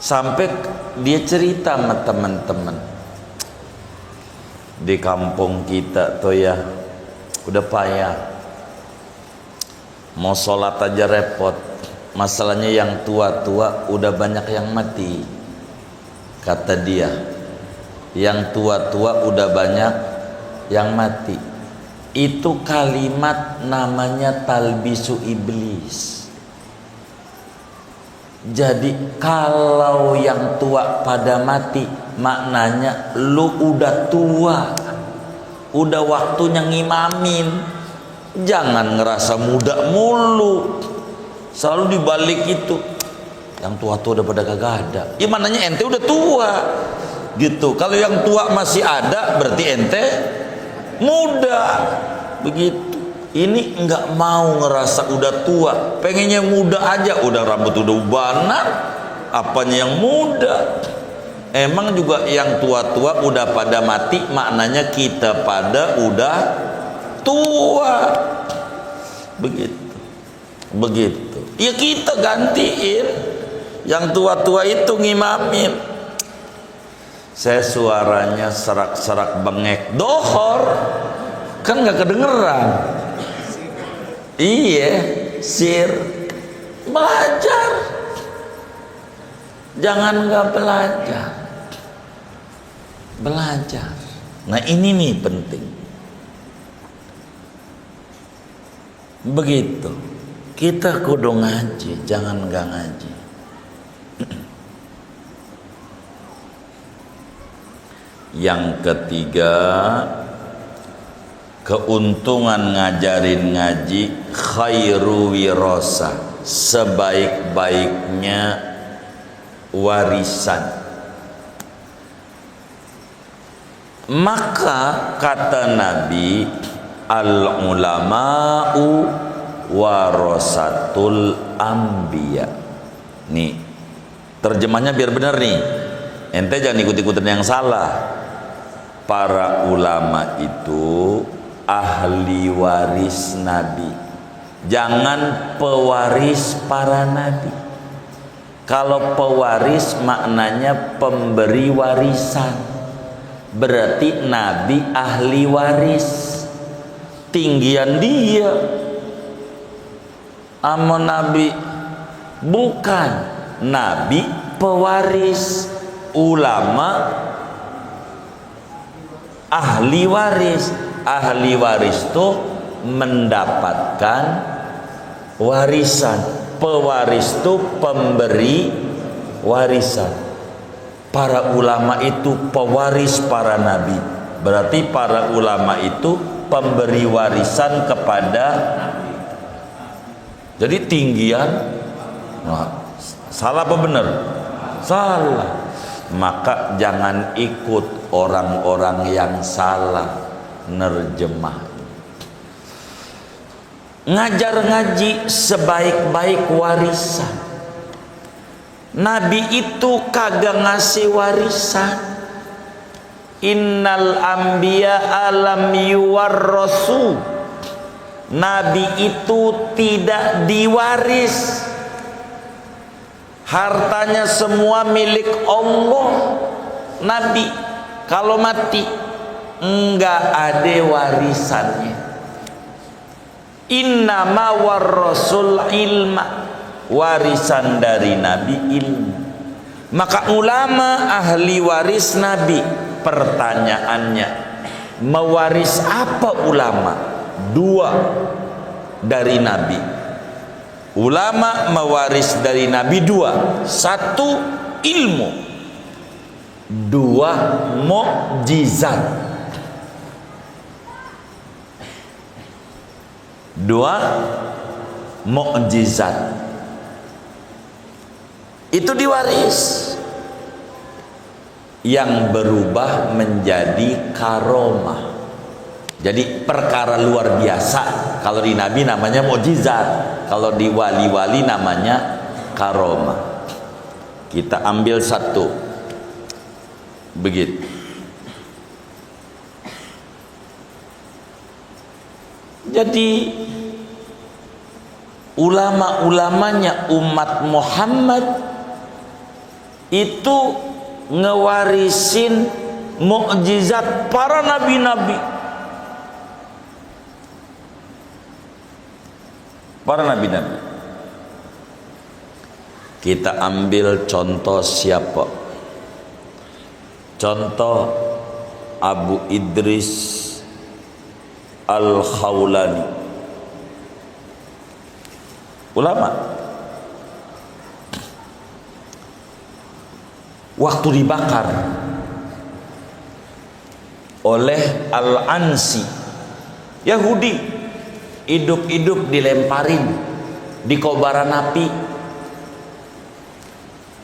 Sampai dia cerita sama teman-teman, di kampung kita tuh ya udah payah, mau sholat aja repot. Masalahnya yang tua-tua udah banyak yang mati. Kata dia, yang tua-tua udah banyak yang mati. Itu kalimat namanya talbisu iblis. Jadi kalau yang tua pada mati, maknanya lu udah tua, udah waktunya ngimamin. Jangan ngerasa muda mulu. Selalu dibalik itu, yang tua-tua udah pada kagak ada. Ya mananya ente udah tua gitu. Kalau yang tua masih ada, berarti ente muda. Begitu. Ini enggak mau ngerasa udah tua, pengennya muda aja. Udah rambut udah ubanan, apanya yang muda. Emang juga yang tua-tua udah pada mati, maknanya kita pada udah tua. Begitu. Ya kita gantiin yang tua-tua itu ngimamin. Saya suaranya serak-serak bengek dohor, kan nggak kedengeran. Iya, sir. Belajar. Jangan nggak belajar. Belajar. Nah ini nih penting. Begitu. Kita kudu ngaji, jangan nggak ngaji. Yang ketiga, keuntungan ngajarin ngaji khairu wirasa, sebaik-baiknya warisan. Maka kata Nabi, al ulama'u warasatul anbiya. Nih terjemahnya biar benar nih, ente jangan ikut-ikutan yang salah. Para ulama itu ahli waris Nabi, jangan pewaris para nabi. Kalau pewaris maknanya pemberi warisan, berarti Nabi ahli waris, tinggian dia. Ama Nabi bukan, Nabi pewaris, ulama ahli waris. Ahli waris itu mendapatkan warisan, pewaris itu pemberi warisan. Para ulama itu pewaris para nabi, berarti para ulama itu pemberi warisan kepada. Jadi tinggian, nah, salah apa benar? salah. Maka jangan ikut orang-orang yang salah nerjemah. Ngajar ngaji sebaik-baik warisan. Nabi itu kagak ngasih warisan. Innal anbiya alam yuwarrasu. Nabi itu tidak diwaris. Hartanya semua milik Allah. Nabi kalau mati enggak ada warisannya. Innama warrasul ilma. Warisan dari Nabi ilmu. Maka ulama ahli waris Nabi. Pertanyaannya, mewaris apa ulama? Dua dari Nabi. Ulama mewaris dari Nabi dua. Satu, ilmu. Dua, mukjizat. Dua, mukjizat. Itu diwaris. Yang berubah menjadi karomah. Jadi perkara luar biasa. Kalau di Nabi namanya mukjizat, kalau di wali-wali namanya karomah. Kita ambil satu. Begitu. Jadi ulama-ulamanya umat Muhammad itu ngewarisin mukjizat para nabi-nabi. Para nabi-nabi. Kita ambil contoh siapa? Contoh Abu Idris Al-Khawlani. Ulama. Waktu dibakar oleh Al-Ansi, Yahudi, hidup-hidup dilemparin di kobaran api,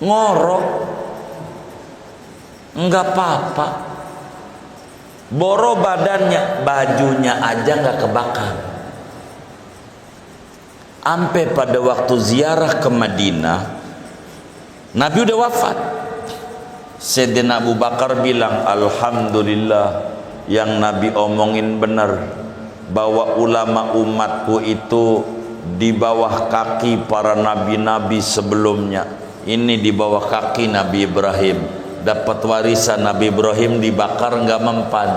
ngorok, enggak apa-apa, boro badannya, bajunya aja enggak kebakar. Sampai pada waktu ziarah ke Madinah, Nabi udah wafat. Sayyidina Abu Bakar bilang, alhamdulillah yang Nabi omongin benar, bahwa ulama umatku itu di bawah kaki para nabi-nabi sebelumnya. Ini di bawah kaki Nabi Ibrahim. Dapat warisan Nabi Ibrahim dibakar enggak mempan.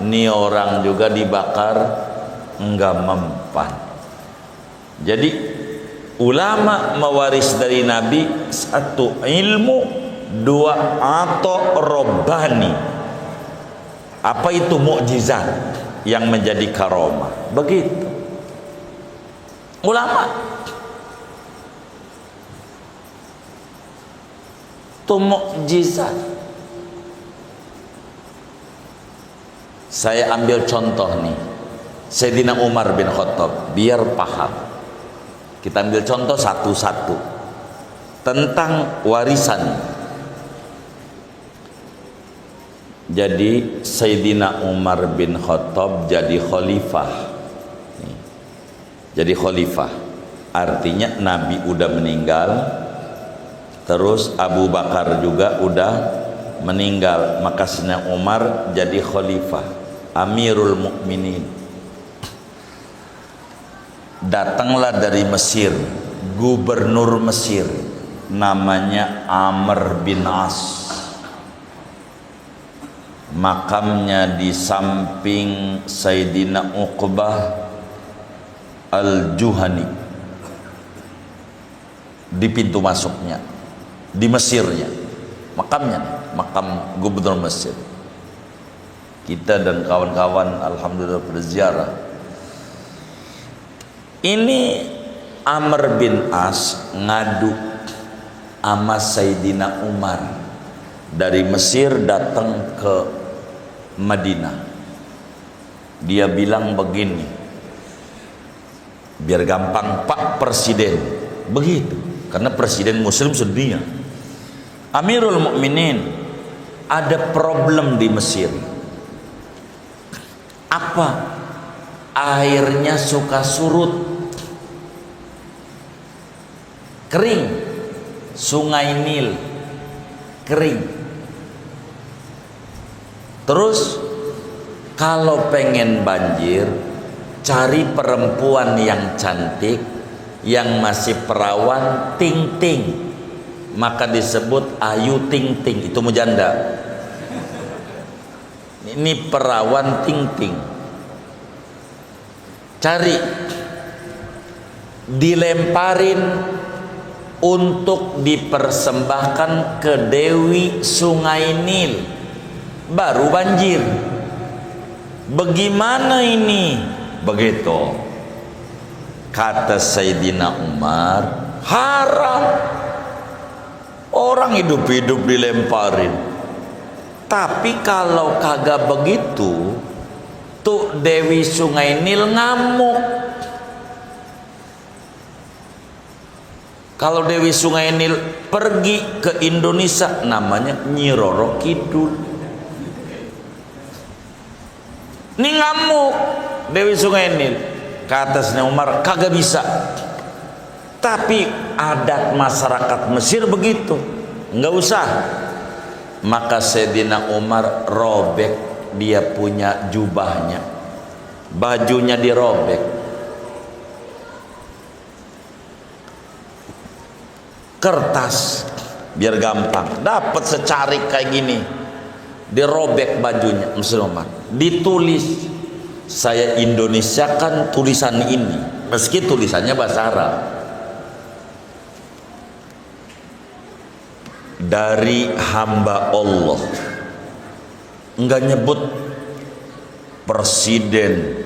Ini orang juga dibakar enggak mempan. Jadi ulama mewaris dari Nabi satu, ilmu. Dua, atau robbani. Apa itu mukjizat yang menjadi karomah? Begitu ulama itu mukjizat. Saya ambil contoh nih, Sayyidina Umar bin Khattab, biar paham. Kita ambil contoh satu-satu tentang warisan. Jadi Sayyidina Umar bin Khattab jadi khalifah. Jadi khalifah artinya Nabi udah meninggal, terus Abu Bakar juga udah meninggal, maka Sayyidina Umar jadi khalifah, Amirul Mukminin. Datanglah dari Mesir gubernur Mesir, namanya Amr bin As. Makamnya di samping Sayyidina Uqbah Al-Juhani, di pintu masuknya, di Mesirnya makamnya, makam gubernur Mesir. Kita dan kawan-kawan alhamdulillah berziarah. Ini Amr bin As ngadu sama Sayyidina Umar, dari Mesir datang ke Madinah. Dia bilang begini, biar gampang, Pak Presiden, begitu, karena presiden muslim sedunia. Amirul Mukminin, ada problem di Mesir. Apa? Airnya suka surut, kering. Sungai Nil kering. Terus kalau pengen banjir, cari perempuan yang cantik, yang masih perawan, ting ting, maka disebut Ayu Ting Ting. Itu mujanda. Ini perawan ting ting. Cari, dilemparin untuk dipersembahkan ke Dewi Sungai Nil, baru banjir. Bagaimana ini? Begitu kata Sayyidina Umar, haram. Orang hidup-hidup dilemparin. Tapi kalau kagak begitu, tuh Dewi Sungai Nil ngamuk. Kalau Dewi Sungai Nil pergi ke Indonesia, namanya Nyi Roro Kidul. Ini ngamuk Dewi Sungai Nil. Kata Sayyidina Umar, kagak bisa. Tapi adat masyarakat Mesir begitu, nggak usah. Maka Sayyidina Umar robek dia punya jubahnya, bajunya dirobek. Kertas biar gampang, dapat secarik kayak gini, dirobek bajunya Sayyidina Umar, ditulis, saya Indonesia kan tulisan ini, meski tulisannya bahasa Arab. Dari hamba Allah, enggak nyebut presiden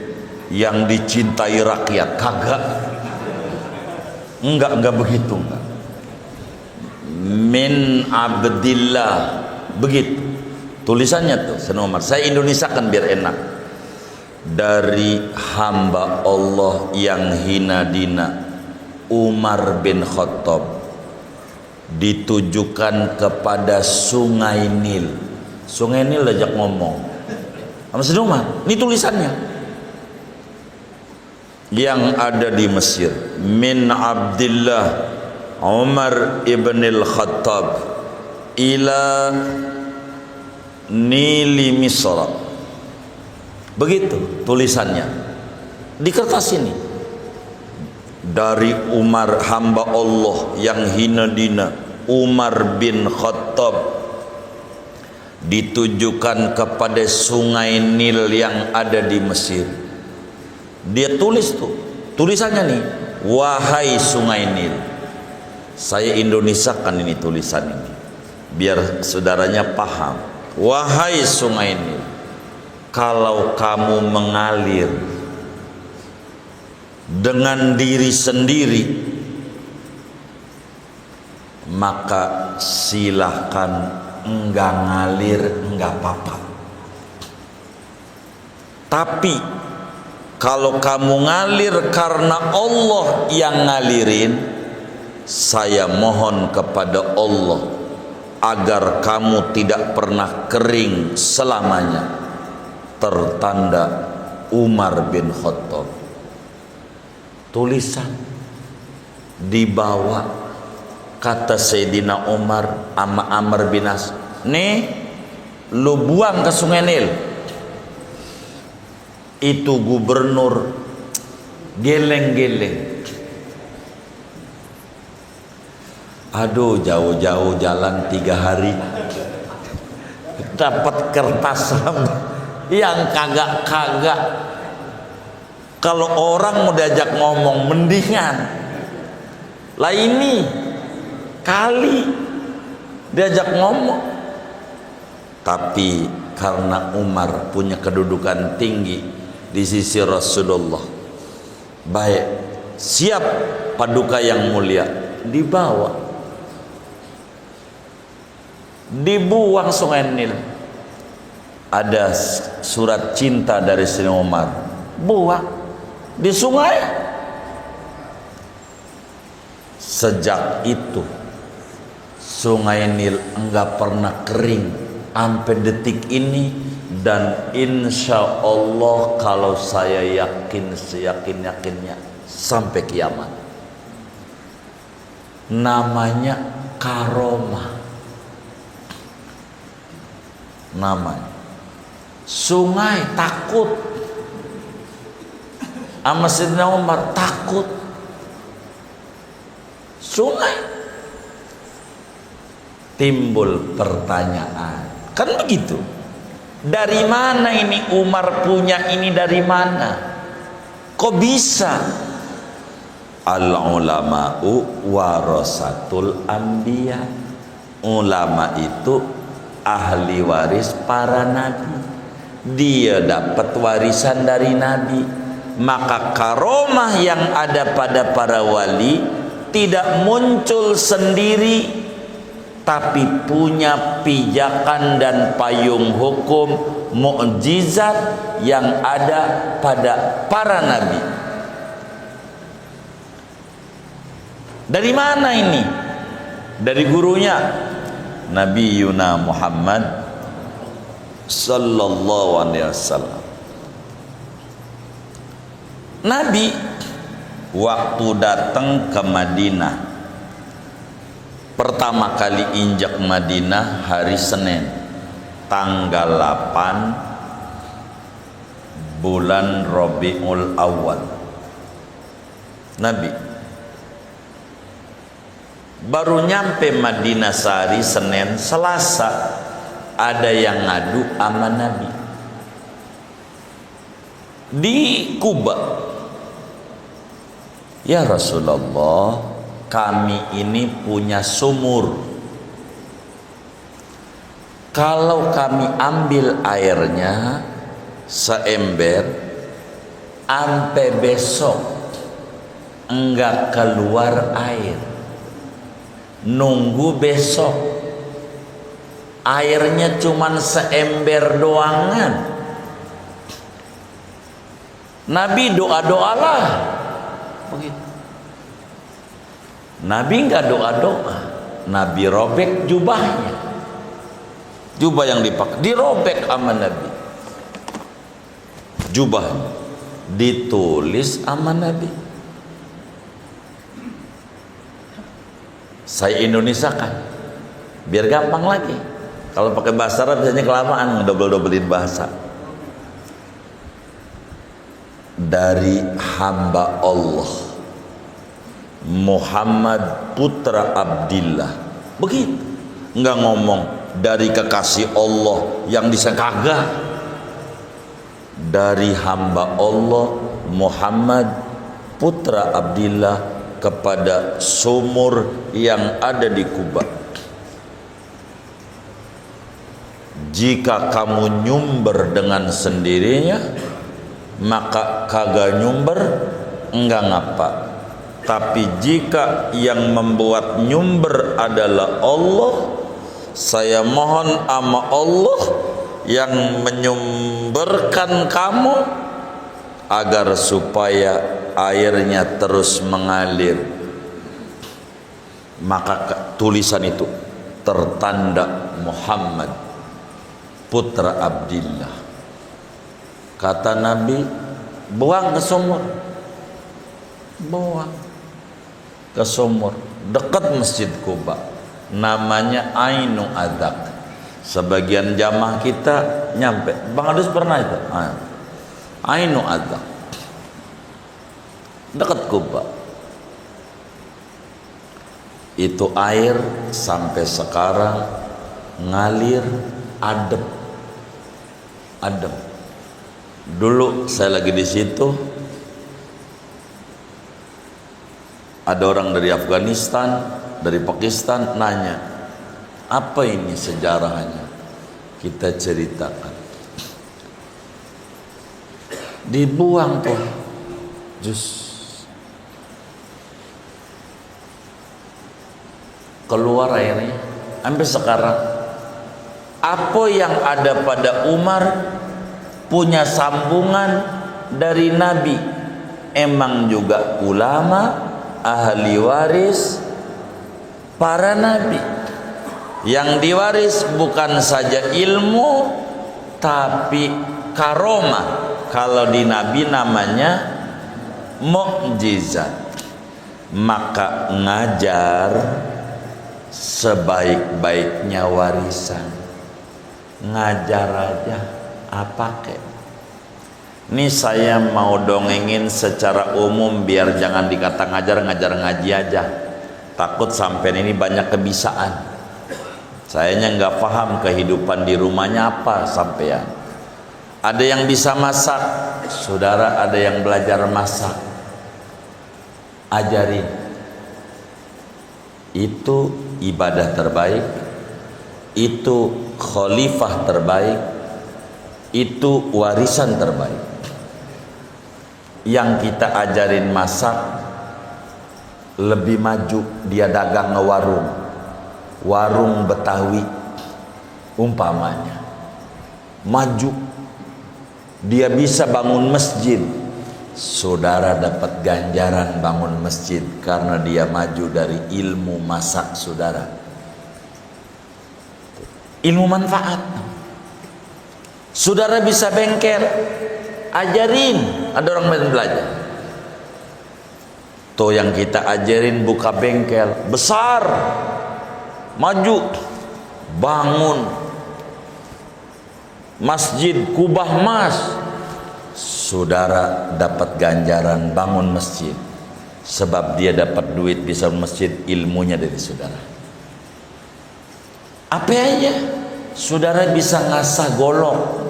yang dicintai rakyat, kagak, enggak begitu, enggak. Min Abdillah, begitu tulisannya tuh Sayyidina Umar. Saya Indonesia kan biar enak. Dari hamba Allah yang hina dina, Umar bin Khattab, ditujukan kepada Sungai Nil. Sungai Nil ajak ngomong sama Sayyidina Umar. Ini tulisannya yang ada di Mesir. Min Abdillah Umar ibn al-Khattab ila Nili Misra. Begitu tulisannya di kertas ini. Dari Umar hamba Allah yang hina dina, Umar bin Khattab, ditujukan kepada Sungai Nil yang ada di Mesir. Dia tulis tuh tulisannya nih, wahai Sungai Nil. Saya Indonesia kan ini tulisan ini, biar saudaranya paham. Wahai Sungai Nil, kalau kamu mengalir dengan diri sendiri, maka silahkan enggak ngalir, enggak apa-apa. Tapi kalau kamu ngalir karena Allah yang ngalirin, saya mohon kepada Allah agar kamu tidak pernah kering selamanya. Tertanda Umar bin Khattab. Tulisan dibawa, kata Sayyidina Umar sama Amr bin As, nih lu buang ke Sungai Nil. Itu gubernur geleng-geleng. Aduh, jauh-jauh jalan 3 hari dapat kertas yang kagak-kagak. Kalau orang mau diajak ngomong mendingan lah, ini kali diajak ngomong. Tapi karena Umar punya kedudukan tinggi di sisi Rasulullah, baik, siap paduka yang mulia, dibawa, dibuang Sungai Nil. Ada surat cinta dari Sayyidina Umar, buang di sungai. Sejak itu Sungai Nil enggak pernah kering sampai detik ini, dan insya Allah kalau saya yakin seyakin-yakinnya sampai kiamat. Namanya karomah. Namanya sungai takut sama Sayyidina Umar, takut sungai. Timbul pertanyaan, kan begitu, dari mana ini Umar punya ini, dari mana kok bisa? Al ulama'u warasatul anbiya. Ulama itu ahli waris para nabi, dia dapat warisan dari nabi. Maka karomah yang ada pada para wali tidak muncul sendiri, tapi punya pijakan dan payung hukum mukjizat yang ada pada para nabi. Dari mana ini? Dari gurunya Nabi Yuna Muhammad sallallahu alaihi wasallam. Nabi waktu datang ke Madinah, pertama kali injak Madinah hari Senin tanggal 8 bulan Rabiul Awal. Nabi baru nyampe Madinah sehari Senin, Selasa ada yang ngadu sama Nabi di Kuba. Ya Rasulullah, kami ini punya sumur. Kalau kami ambil airnya seember, sampai besok enggak keluar air. Nunggu besok, airnya cuman seember doangan. Nabi doa-doalah begitu. Nabi enggak doa-doa, Nabi robek jubahnya. Jubah yang dipakai dirobek sama Nabi. Jubahnya ditulis sama Nabi. Saya Indonesia kan biar gampang lagi. Kalau pakai bahasa Arab biasanya kelamaan ngedobel-dobelin bahasa. Dari hamba Allah Muhammad putra Abdillah, begitu. Enggak ngomong dari kekasih Allah yang disangka, dari hamba Allah Muhammad putra Abdillah kepada sumur yang ada di Kuba. Jika kamu nyumber dengan sendirinya, maka kagak nyumber, enggak ngapa. Tapi jika yang membuat nyumber adalah Allah, saya mohon sama Allah yang menyumberkan kamu agar supaya airnya terus mengalir. Maka tulisan itu tertanda Muhammad putra Abdillah. Kata Nabi, buang ke sumur. Buang ke sumur dekat Masjid Kuba, namanya Ainu Adak. Sebagian jamaah kita nyampe, Bang Adus pernah itu, Ainu Adak dekat Kuba. Itu air sampai sekarang ngalir adem. Adem. Dulu saya lagi di situ, ada orang dari Afghanistan, dari Pakistan nanya, apa ini sejarahnya? Kita ceritakan. Dibuang tuh jus, keluar airnya sampai sekarang. Apa yang ada pada Umar punya sambungan dari Nabi, emang juga ulama ahli waris para nabi. Yang diwaris bukan saja ilmu tapi karomah. Kalau di Nabi namanya mukjizat. Maka ngajar sebaik-baiknya warisan. Ngajar aja apa kek. Ini saya mau dongengin secara umum biar jangan dikata ngajar ngaji aja. Takut sampai ini banyak kebisaan. Sayanya nggak paham kehidupan di rumahnya apa sampean. Ada yang bisa masak, saudara, ada yang belajar masak. Ajarin. Itu ibadah terbaik. Itu khalifah terbaik. Itu warisan terbaik. Yang kita ajarin masak lebih maju, dia dagang warung Betawi umpamanya, maju, dia bisa bangun masjid, saudara dapat ganjaran bangun masjid karena dia maju dari ilmu masak saudara. Ilmu manfaat. Saudara bisa bengkel, ajarin, ada orang lain belajar. Tuh yang kita ajarin buka bengkel besar, maju, bangun masjid kubah emas, saudara dapat ganjaran bangun masjid, sebab dia dapat duit bisa masjid, ilmunya dari saudara. Apa aja, saudara bisa ngasah golok.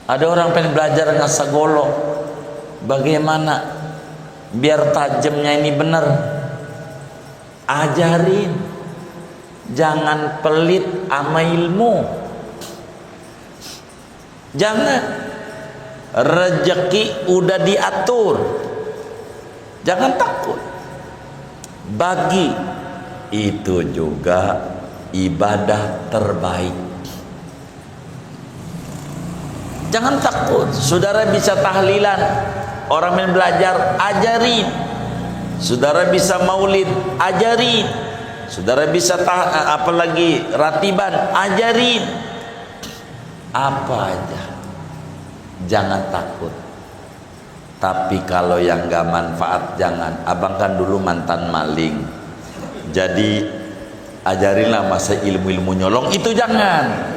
Ada orang pengen belajar ngasah golok, bagaimana biar tajamnya ini benar, ajarin. Jangan pelit sama ilmu. Jangan. Rezeki udah diatur, jangan takut. Bagi itu juga ibadah terbaik. Jangan takut. Saudara bisa tahlilan, orang yang belajar, ajarin. Saudara bisa maulid, ajarin. Saudara bisa apalagi ratiban, ajarin. Apa aja, jangan takut. Tapi kalau yang gak manfaat jangan. Abang kan dulu mantan maling, jadi ajarinlah masa ilmu-ilmu nyolong itu jangan.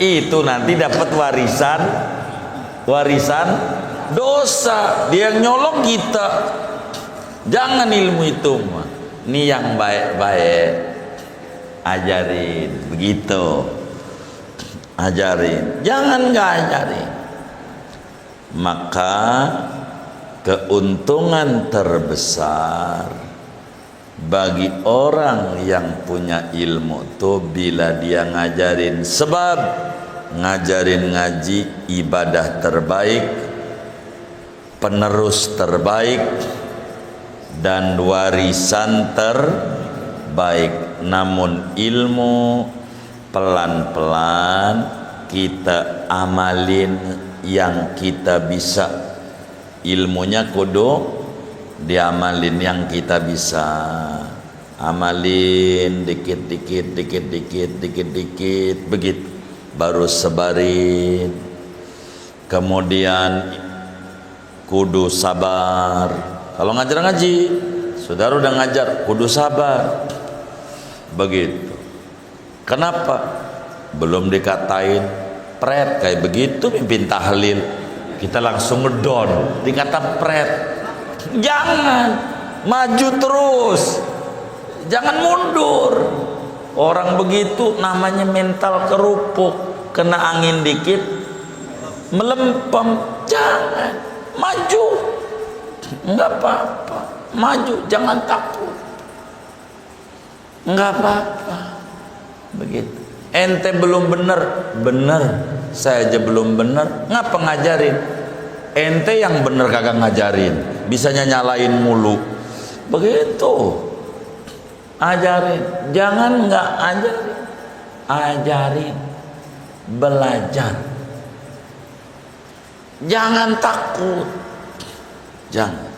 Itu nanti dapat warisan dosa. Dia yang nyolong kita. Jangan ilmu itu mah. Ini yang baik-baik, ajarin begitu. Ajarin, jangan nggak ajarin. Maka keuntungan terbesar bagi orang yang punya ilmu tuh bila dia ngajarin. Sebab ngajarin ngaji ibadah terbaik, penerus terbaik, dan warisan terbaik. Namun ilmu pelan-pelan kita amalin yang kita bisa. Ilmunya kudu diamalin yang kita bisa. Amalin dikit-dikit begitu, baru sebarin. Kemudian kudu sabar. Kalau ngajar ngaji, saudara udah ngajar, kudu sabar. Begitu. Kenapa? Belum dikatain pret kayak begitu mimpin tahlil, kita langsung ngedon, dikata pret. Jangan, maju terus, jangan mundur. Orang begitu namanya mental kerupuk, kena angin dikit melempem. Jangan, maju, enggak apa-apa, maju, jangan takut, enggak apa-apa. Begitu. Ente belum bener, saya aja belum bener, ngapa ngajarin? Ente yang bener kagak ngajarin, bisanya nyalain mulu. Begitu. Ajarin, jangan nggak ajarin, ajarin, belajar. Jangan takut, jangan.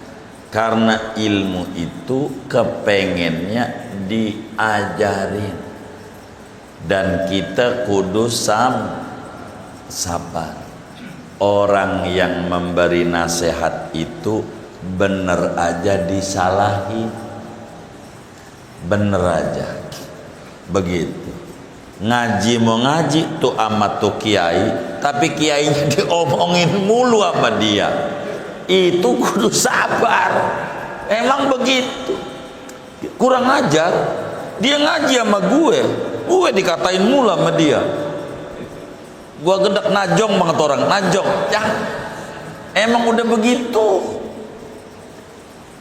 Karena ilmu itu kepengennya diajarin, dan kita kudu sabar. Orang yang memberi nasihat itu bener aja disalahin, bener aja begitu. Ngaji mau ngaji tuh amat tuh kiai, tapi kiainya diomongin mulu sama dia. Itu kudu sabar. Emang begitu. Kurang ajar. Dia ngaji sama gue dikatain mulu sama dia. Gue gedak najong banget orang, najong. Ya, emang udah begitu.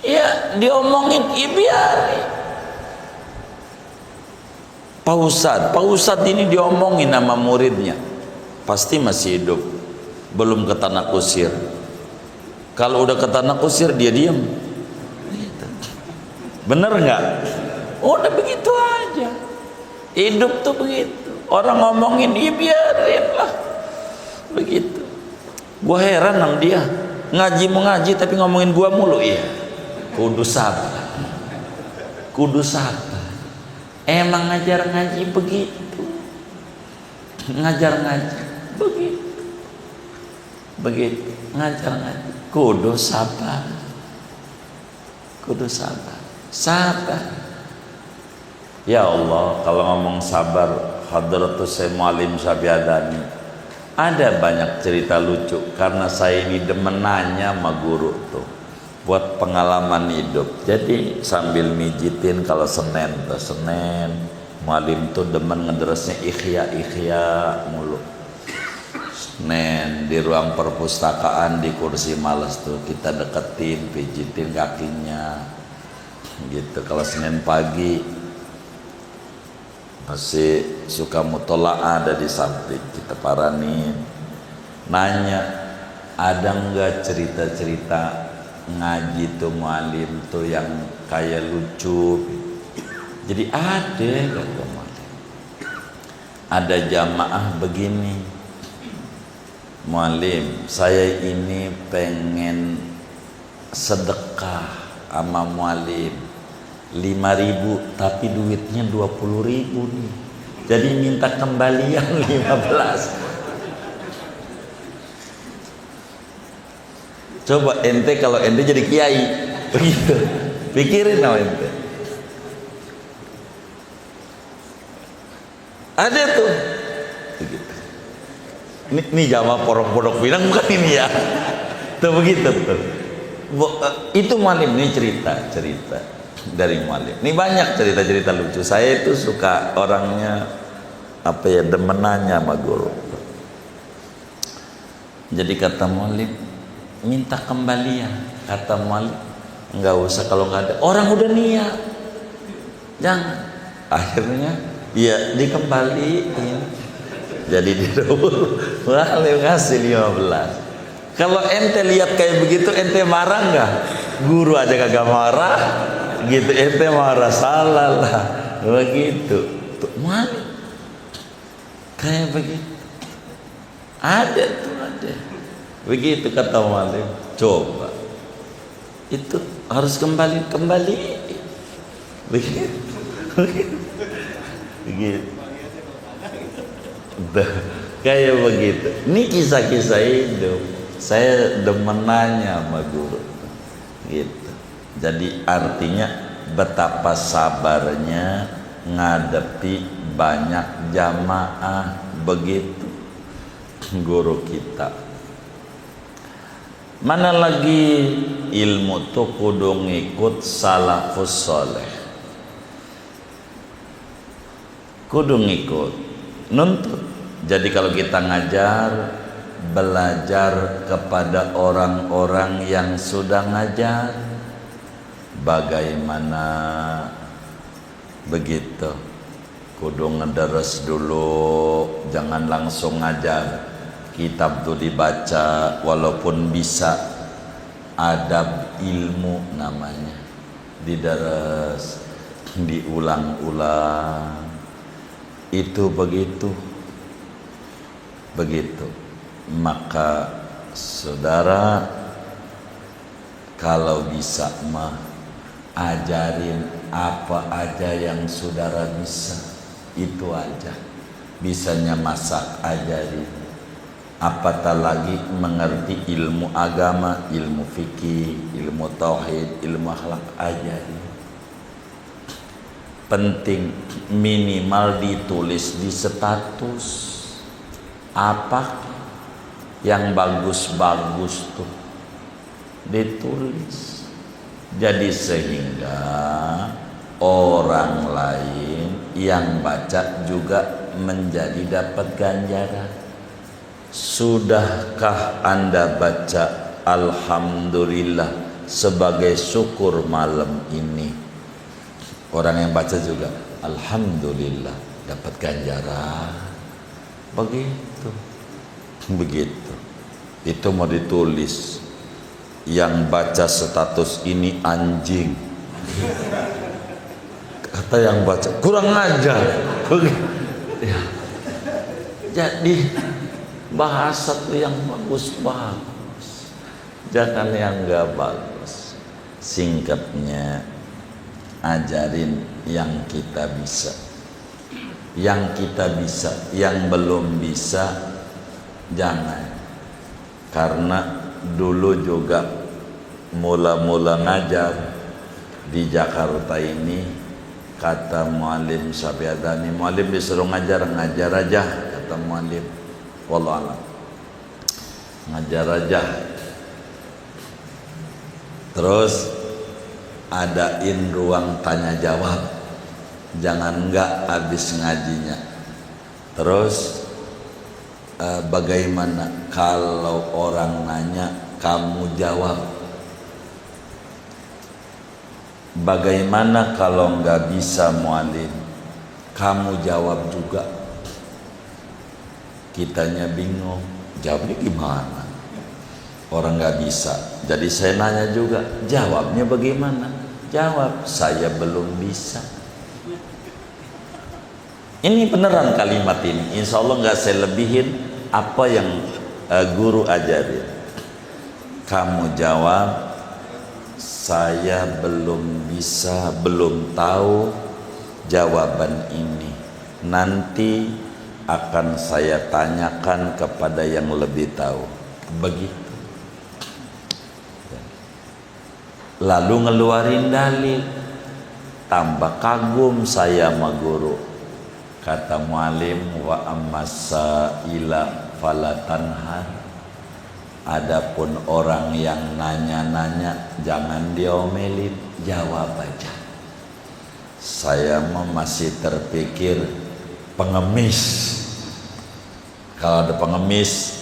Ya diomongin, ya biarin. Pak Ustadz ini diomongin sama muridnya, pasti masih hidup, belum ke tanah kusir. Kalau udah ke tanah kusir dia diam. Bener nggak? Udah begitu aja. Hidup tuh begitu. Orang ngomongin, ya biarin lah. Begitu. Gua heran sama dia. Ngaji mau ngaji tapi ngomongin gua mulu. Iya. Kudu sabar. Kudu sabar. Emang ngajar ngaji begitu. Ngajar ngaji begitu. Begitu. Ngajar ngaji. Kudu sabar. Kudu sabar. Sabar. Ya Allah, kalau ngomong sabar, Hadratus Syekh Muallim Sabiadani, ada banyak cerita lucu karena saya ini demen nanya sama guru tuh buat pengalaman hidup. Jadi sambil mijitin kalau Senin Muallim tuh demen ngederesnya ikhya mulu. Senin di ruang perpustakaan di kursi males tuh kita deketin, pijitin kakinya gitu. Kalau Senin pagi masih suka mutola'ah ada di samping, kita paranin, nanya ada nggak cerita-cerita ngaji tuh Muallim tuh yang kayak lucu. Jadi ada, kata Muallim, ada jamaah begini, Muallim saya ini pengen sedekah sama Muallim 5.000 tapi duitnya 20.000 nih, jadi minta kembalian 15. Coba ente kalau ente jadi kiai begitu, pikirin sama ente. Ada tuh begitu. Ini jamaah pondok Pinang bukan ini ya. Tuh begitu tuh. Itu Muallim, ini cerita dari Muallim. Ini banyak cerita-cerita lucu. Saya itu suka orangnya apa ya, demen nanya sama guru. Jadi kata Muallim, minta kembalian. Kata Muallim, enggak usah kalau nggak ada. Orang udah niat, jangan. Akhirnya ya dikembaliin. Jadi didahulu Muallim ngasih 15. Kalau ente lihat kayak begitu, ente marah nggak? Guru aja kagak marah gitu, ente marah, salah lah begitu. Tuh Muallim kayak begitu. Ada tuh, ada begitu kata Muallim. Coba itu harus kembali begitu begitu kayak begitu. Ini kisah-kisah hidup. Saya demen nanya sama guru gitu. Jadi artinya betapa sabarnya ngadepi banyak jamaah begitu guru kita. Mana lagi ilmu tuh kudu ngikut salafus soleh, kudu ngikut nuntut. Jadi kalau kita ngajar, belajar kepada orang-orang yang sudah ngajar bagaimana begitu. Kudu ngederes dulu, jangan langsung ngajar. Kitab tuh dibaca, walaupun bisa adab ilmu namanya, dideres, diulang-ulang. Itu begitu. Maka saudara Kalau bisa mah ajarin apa aja yang saudara bisa, itu aja. Bisanya masak ajarin, apatah lagi mengerti ilmu agama, ilmu fikih, ilmu tauhid, ilmu akhlak, ajarin. Penting minimal ditulis di status apa yang bagus-bagus tuh ditulis, jadi sehingga orang lain yang baca juga menjadi dapat ganjaran. Sudahkah Anda baca alhamdulillah sebagai syukur malam ini? Orang yang baca juga alhamdulillah dapat ganjaran. Begitu. Itu mau ditulis. Yang baca status ini anjing, kata yang baca kurang ajar. Ya. Jadi bahasa tuh yang bagus-bagus, jangan yang gak bagus. Singkatnya, ajarin yang kita bisa, yang belum bisa jangan. Karena dulu juga mula-mula ngajar di Jakarta ini, kata mualim Syafiadani, mualim disuruh ngajar aja, kata mualim, wallahu a'lam, ngajar aja. Terus adain ruang tanya jawab, jangan enggak habis ngajinya. Terus bagaimana kalau orang nanya kamu jawab? Bagaimana kalau nggak bisa mualim, kamu jawab juga? Kitanya bingung, jawabnya gimana? Orang nggak bisa. Jadi saya nanya juga, jawabnya bagaimana? Jawab, saya belum bisa. Ini beneran kalimat ini, insya Allah nggak saya lebihin apa yang guru ajarin. Kamu jawab, saya belum bisa, belum tahu jawaban ini. Nanti akan saya tanyakan kepada yang lebih tahu. Begitu. Lalu ngeluarin dalil. Tambah kagum saya sama guru. Kata mualim, wa ammasa ila falatanhar. Adapun orang yang nanya-nanya jangan diomelin, jawab aja. Saya masih terpikir pengemis. Kalau ada pengemis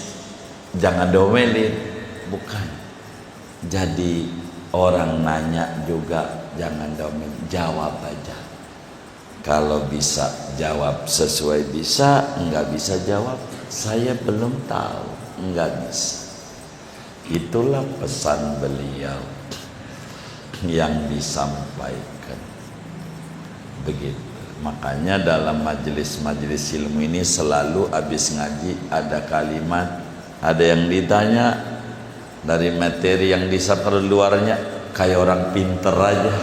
jangan diomelin, bukan. Jadi orang nanya juga jangan diomelin, jawab aja. Kalau bisa jawab sesuai bisa, enggak bisa jawab saya belum tahu, enggak bisa. Itulah pesan beliau yang disampaikan. Begitu. Makanya dalam majelis-majelis ilmu ini selalu habis ngaji ada kalimat, ada yang ditanya dari materi yang di seperluarnya kayak orang pinter aja.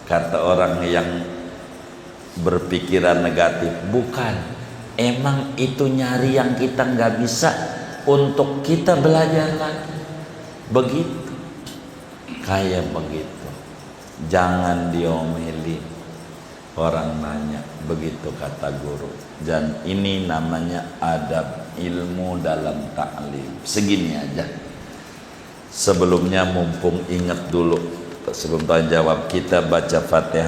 Kata orang yang berpikiran negatif, bukan, emang itu nyari yang kita nggak bisa untuk kita belajar lagi. Begitu, kayak begitu. Jangan diomelin orang nanya, begitu kata guru. Dan ini namanya adab ilmu dalam ta'lim. Segini aja. Sebelumnya mumpung ingat dulu, sebelum tanya jawab kita baca Fatihah.